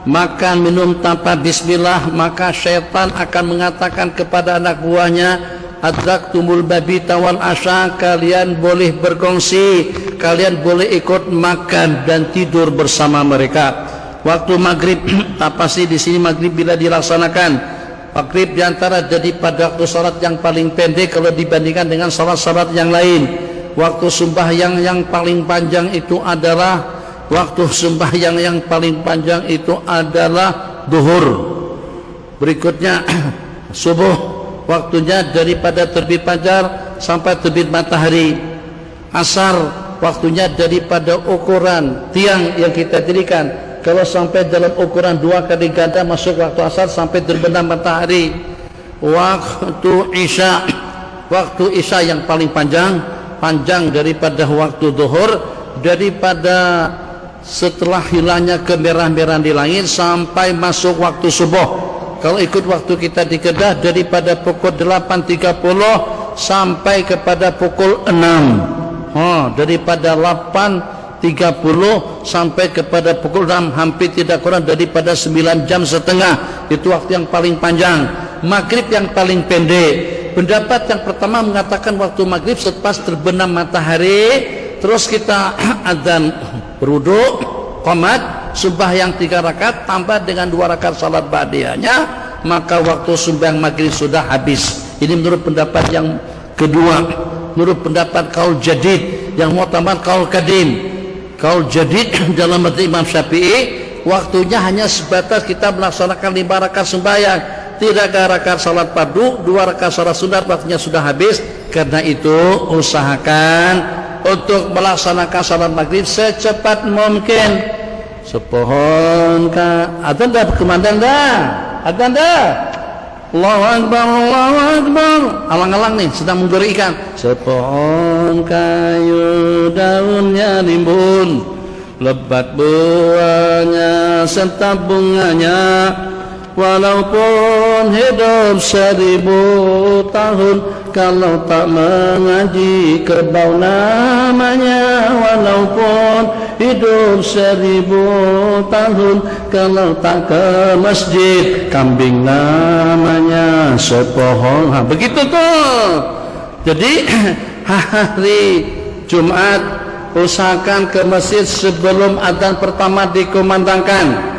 makan minum tanpa bismillah, maka syaitan akan mengatakan kepada anak buahnya, adraktumul mabita wal asya, kalian boleh berkongsi, kalian boleh ikut makan dan tidur bersama mereka. Waktu maghrib, pasti di sini maghrib bila dilaksanakan, maghrib diantara daripada waktu salat yang paling pendek kalau dibandingkan dengan salat-salat yang lain. Waktu sembahyang yang paling panjang itu adalah duhur. Berikutnya subuh, waktunya daripada terbit fajar sampai terbit matahari. Asar, waktunya daripada ukuran tiang yang kita dirikan, kalau sampai dalam ukuran 2 kali ganda masuk waktu asar sampai terbenam matahari. Waktu isya, waktu isya yang paling panjang daripada waktu zuhur, daripada setelah hilangnya kemerah-merahan di langit sampai masuk waktu subuh. Kalau ikut waktu kita di Kedah, daripada pukul 8.30 sampai kepada pukul 6. Daripada 8.30 sampai kepada pukul 6, hampir tidak kurang daripada 9 jam setengah. Itu waktu yang paling panjang. Maghrib yang paling pendek. Pendapat yang pertama mengatakan waktu maghrib selepas terbenam matahari, terus kita adzan berwudu, qomat, sembahyang 3 rakaat tambah dengan 2 rakaat salat ba'diyahnya, maka waktu sembahyang maghrib sudah habis. Ini menurut pendapat yang kedua. Menurut pendapat kaul jadid, yang mu'tamad kaul kadim. Kaul jadid dalam mazhab Imam Syafi'i, waktunya hanya sebatas kita melaksanakan 5 rakaat sembahyang, 3 rakaat salat fardu, 2 rakaat salat sunat, waktunya sudah habis. Karena itu usahakan untuk melaksanakan salat maghrib secepat mungkin. Sepohon ka adzan dah berkumandang dah, adzan dah. Allahu Akbar, Allahu Akbar. Alang-alang nih sedang memberi ikan. Sepohon kayu daunnya rimbun, lebat buahnya serta bunganya, walaupun hidup 1000 tahun, kalau tak mengaji kerbau namanya. Walaupun hidup 1000 tahun, kalau tak ke masjid, kambing namanya. Sepohon, begitu tuh. Jadi hari Jumat usahakan ke masjid sebelum adzan pertama dikumandangkan.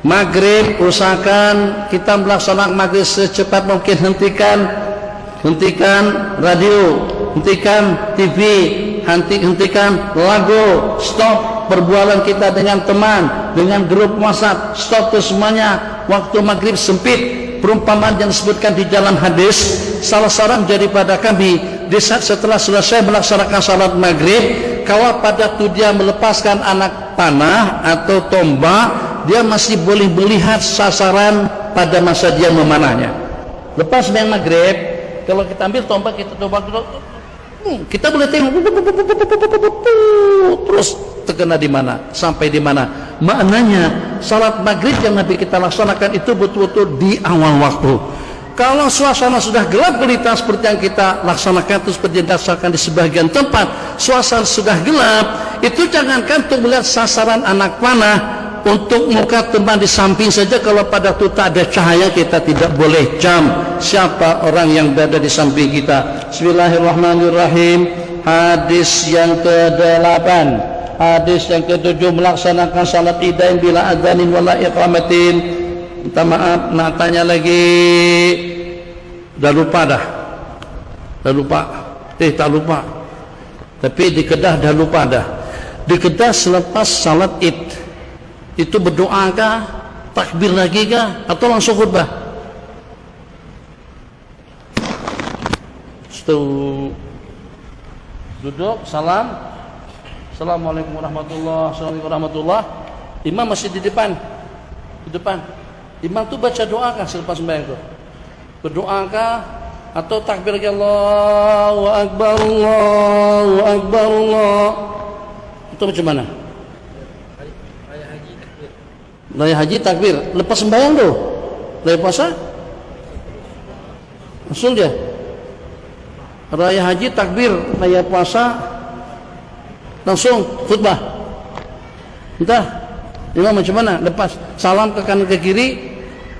Maghrib usahakan kita melaksanakan maghrib secepat mungkin. Hentikan radio, hentikan TV, hentikan lagu, stop perbualan kita dengan teman, dengan grup WhatsApp, stop itu semuanya. Waktu maghrib sempit. Perumpamaan yang disebutkan di dalam hadis, salah seorang daripada kami di saat setelah selesai melaksanakan salat maghrib, kalau pada itu dia melepaskan anak panah atau tombak, dia masih boleh melihat sasaran pada masa dia memanahnya. Lepas sembahyang maghrib, kalau kita ambil tombak, kita boleh tengok terus terkena di mana, sampai di mana. Maknanya salat maghrib yang Nabi kita laksanakan itu betul-betul di awal waktu. Kalau suasana sudah gelap gulita seperti yang kita laksanakan, terus seperti yang dirasakan di sebagian tempat, suasana sudah gelap, itu jangankan untuk melihat sasaran anak panah, untuk muka teman di samping saja kalau pada itu tak ada cahaya, kita tidak boleh jam siapa orang yang berada di samping kita. Bismillahirrahmanirrahim. Hadis yang ke-8, hadis yang ke-7, melaksanakan salat idain bila adzanin wala iqamatin. Minta maaf, nak tanya lagi. Dah lupa. Tak lupa. Tapi di Kedah dah lupa dah. Di Kedah selepas salat id itu berdoa kah, takbir lagi kah, atau langsung khutbah? Duduk, salam, assalamualaikum warahmatullah. Imam masih di depan. Imam tu baca doa kah selepas sembahyang tu? Berdoa kah atau takbir lagi, Allahu Akbar, Allahu Akbar, Allah. Itu macam mana? Raya haji takbir lepas sembahyang tu, raya puasa langsung dia. Raya haji takbir, raya puasa langsung khutbah. Entah imam macam mana, lepas salam ke kanan ke kiri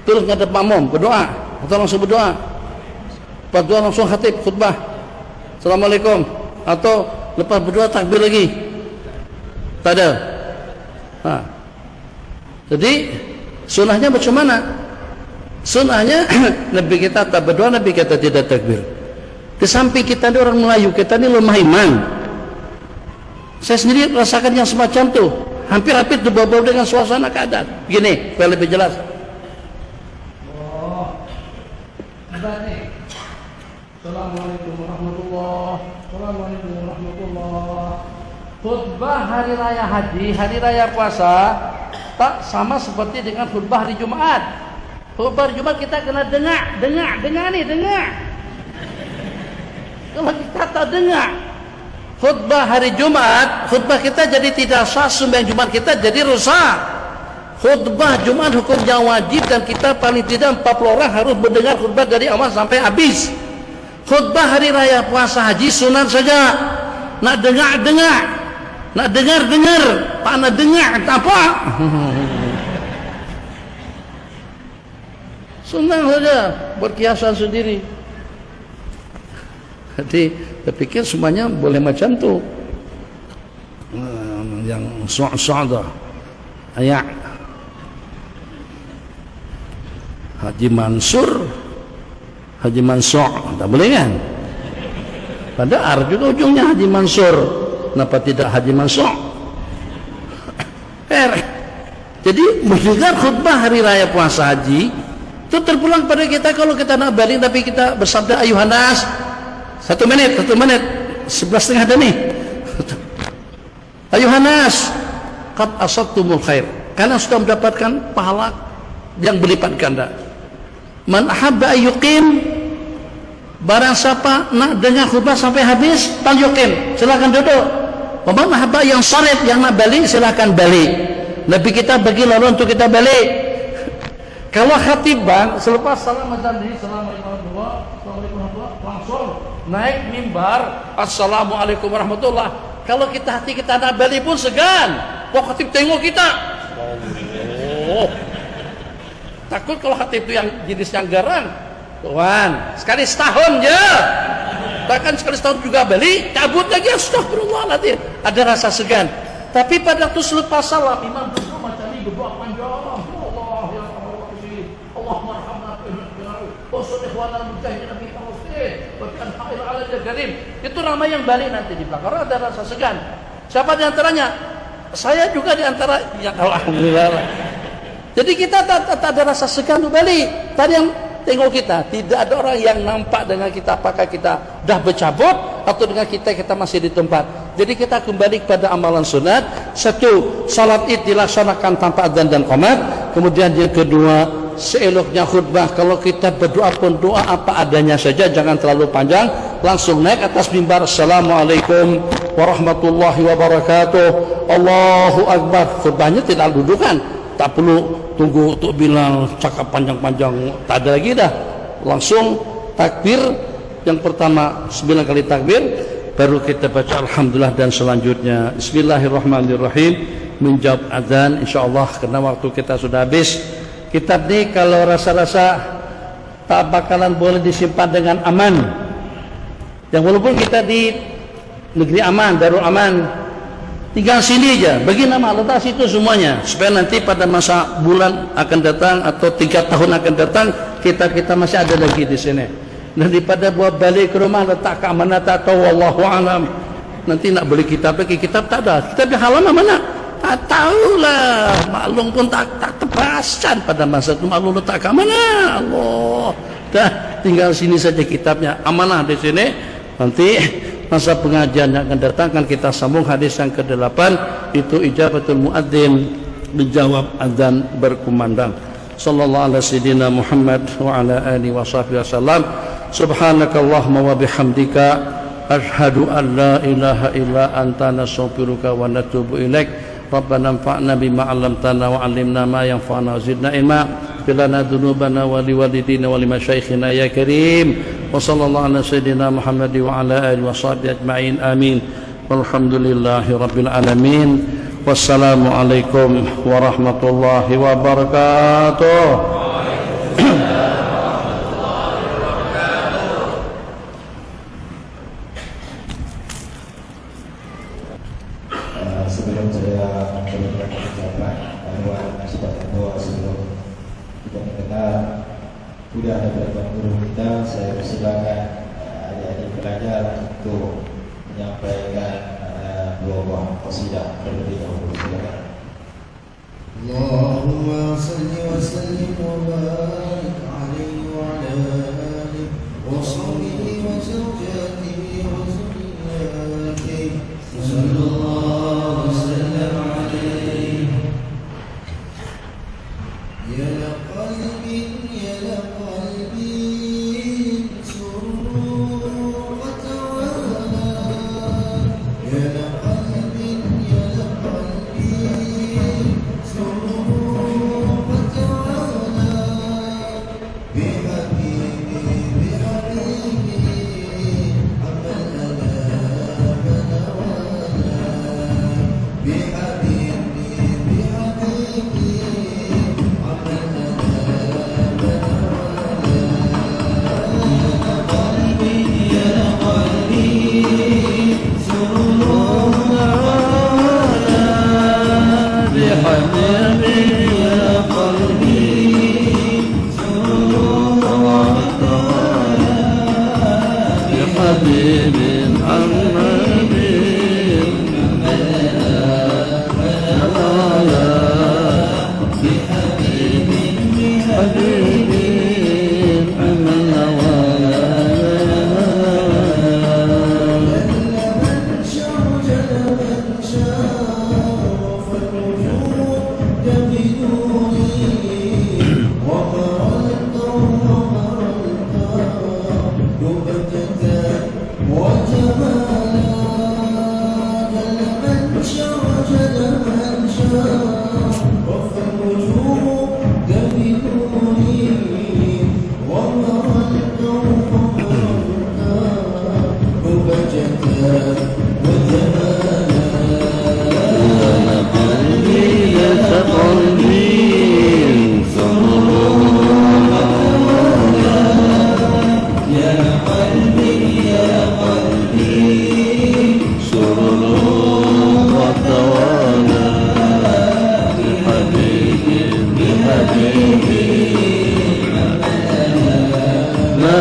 terus ngadep makmum berdoa atau langsung berdoa, lepas doa langsung khatib khutbah assalamualaikum, atau lepas berdoa takbir lagi? Tak ada. Jadi sunnahnya macam mana? Sunnahnya Nabi kita tak berdoa, Nabi kita tidak takbir. Di samping kita ni orang Melayu, kita ni lemah iman. Saya sendiri rasakan yang semacam tu. Hampir-hampir terbawa-bawa dengan suasana keadaan. Begini, supaya lebih jelas. Assalamualaikum warahmatullah. Khutbah hari raya haji, hari raya puasa tak sama seperti dengan khutbah hari Jumat. Khutbah hari Jumat kita kena dengar. Kalau kita tak dengar khutbah hari Jumat, khutbah kita jadi tidak sah, sembahyang Jumat kita jadi rusak. Khutbah Jumat hukumnya wajib dan kita paling tidak 40 orang harus mendengar khutbah dari awal sampai habis. Khutbah hari raya puasa haji sunat saja. Nak dengar, Pak nak dengar tak apa. Sunat saja, berkiasan sendiri. Jadi saya pikir semuanya boleh macam tu. Yang su'adah Ya. Haji Mansur, Haji Mansur, tak boleh kan? Pada ar juga ujungnya Haji Mansur. Kenapa tidak Haji Mansur? Jadi mendengar khutbah hari raya puasa haji itu terpulang pada kita kalau kita nak balik tapi kita bersabda ayuhanas 1 menit 11:30 dah nih. Ayuhanas qad asabtumul khair, karena sudah mendapatkan pahala yang berlipat ganda. Man ahabba ayyuqim, barang siapa nak dengar khutbah sampai habis falyuqim, silakan duduk. Wa man ahabba yang sarit, yang nak balik silakan balik. Nabi kita bagi lalu untuk kita balik. Kalau khatiban selepas salam azan di Assalamualaikum warahmatullahi, langsung naik mimbar Assalamualaikum warahmatullah. Kalau kita hati kita nak balik pun segan. Wah, khatib tengok kita. Oh. Takut kalau khatib itu yang jenis yang garang. Tuhan, sekali setahun je. Takkan sekali setahun juga balik, cabut lagi, astagfirullahaladzim. Ada rasa segan. Tapi pada waktu selepas salam, imam duduk macam ni, berdoa panjang. Allah ya Allah, Allah marhamna usul ikhwanal mujahidin fi Palestin, wa kan khair ala al-karim. Itu ramai yang balik nanti di belakang. Karena ada rasa segan. Siapa di antaranya? Saya juga di antara yang alhamdulillah. Jadi kita tak ada rasa segan untuk balik. Tadi yang tengok kita, tidak ada orang yang nampak dengan kita apakah kita dah bercabut atau dengan kita masih di tempat. Jadi kita kembali kepada amalan sunat. Satu, salat id dilaksanakan tanpa adzan dan qomat. Kemudian yang kedua, seeloknya khutbah kalau kita berdoa pun doa apa adanya saja, jangan terlalu panjang, langsung naik atas mimbar. Assalamualaikum warahmatullahi wabarakatuh, Allahu akbar. Khutbahnya tidak dudukan, tak perlu tunggu untuk bilang cakap panjang-panjang, tak ada lagi dah. Langsung takbir yang pertama 9 kali takbir, baru kita baca alhamdulillah dan selanjutnya bismillahirrahmanirrahim menjawab azan insyaallah, karena waktu kita sudah habis. Kitab ni kalau rasa-rasa tak bakalan boleh disimpan dengan aman. Yang walaupun kita di negeri aman, Darul Aman, tinggal sini aja, bagi nama letak situ semuanya, supaya nanti pada masa bulan akan datang atau 3 tahun akan datang kita masih ada lagi di sini. Daripada buat balik ke rumah letak ke mana tak tahu, wallahu alam. Nanti nak beli kitab lagi, kitab tak ada. Kitab di halaman mana? Tak tahulah. Maklum pun tak terperasan pada masa itu. Maklum letak ke mana? Allah. Dah tinggal sini saja kitabnya. Amanah di sini. Nanti masa pengajian yang akan datang kan kita sambung hadis yang ke-8, itu ijabatul muadzin, menjawab azan berkumandang. Sallallahu alaihi sayyidina Muhammad wa ala alihi wa sahbihi wasallam. Subhanakallahumma wa bihamdika asyhadu an la ilaha illa anta nastaghfiruka wa natubu ilaik. Rabbana anfa'na bima 'allamtana wa 'allimna ma yanfa'una wa zidna ilma. Filana dzunubana wa liwalidina wa limasyayikhina ya karim. Wa sallallahu ala sayyidina Muhammad wa ala alihi wa sahbihi ajma'in. Amin. Walhamdulillahi rabbil alamin. Wassalamu alaikum warahmatullahi wabarakatuh. Sebelum saya memberikan ucapan panduan sebagai doa sebelum kita mendengar sudah ada beberapa guru kita, saya persilakan adik-adik pelajar untuk menyampaikan dua buah qasidah terlebih dahulu. Silakan. Allahumma salli wa sallim wa barik alaihi wa ala alihi wa sahbihi wa zawjatihi wa zurriyyatihi sallallahu sallam alaihi ya qalbi surur wa tawala ya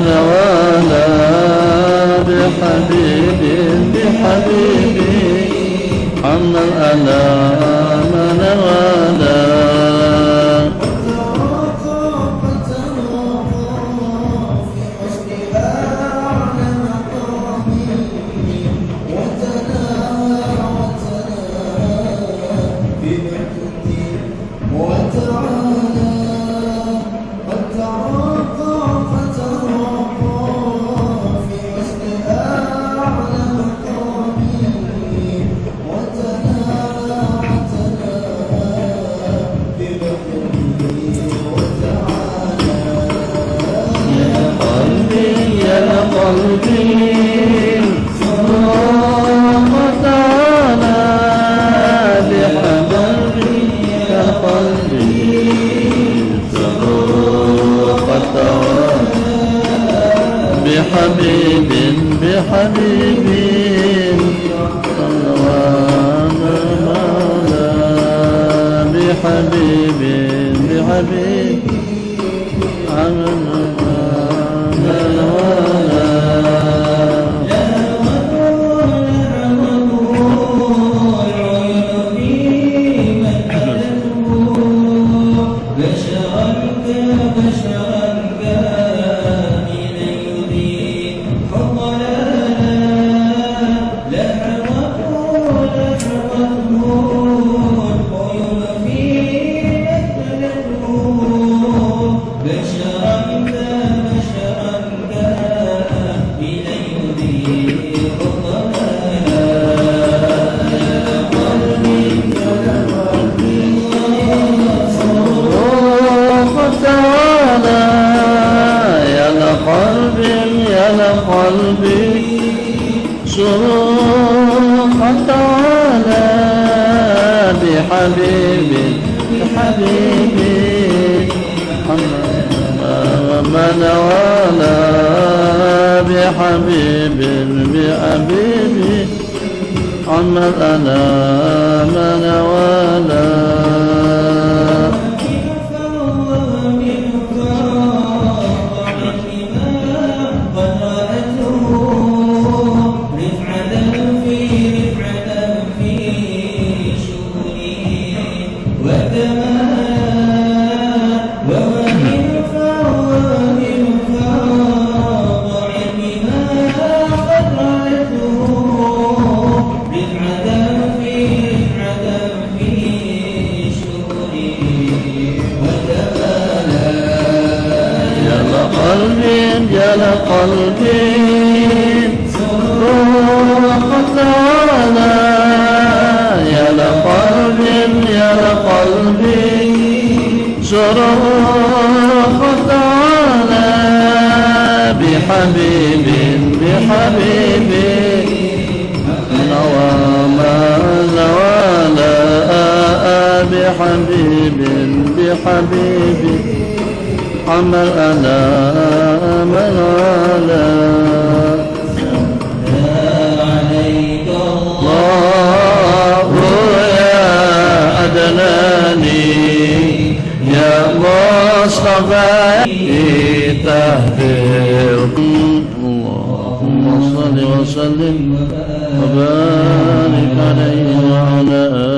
من والى بحبيب عم الأنام من والى بحبيب عمل أنا من ولا قلبي روحت على يا لقلبي صرخت على بحبيب نواما نوالا بحبيب عمل أنا من على عليك الله يا أدناني يا مصطفى تهدير اللهم صل وسلم وبارك عليه وعلى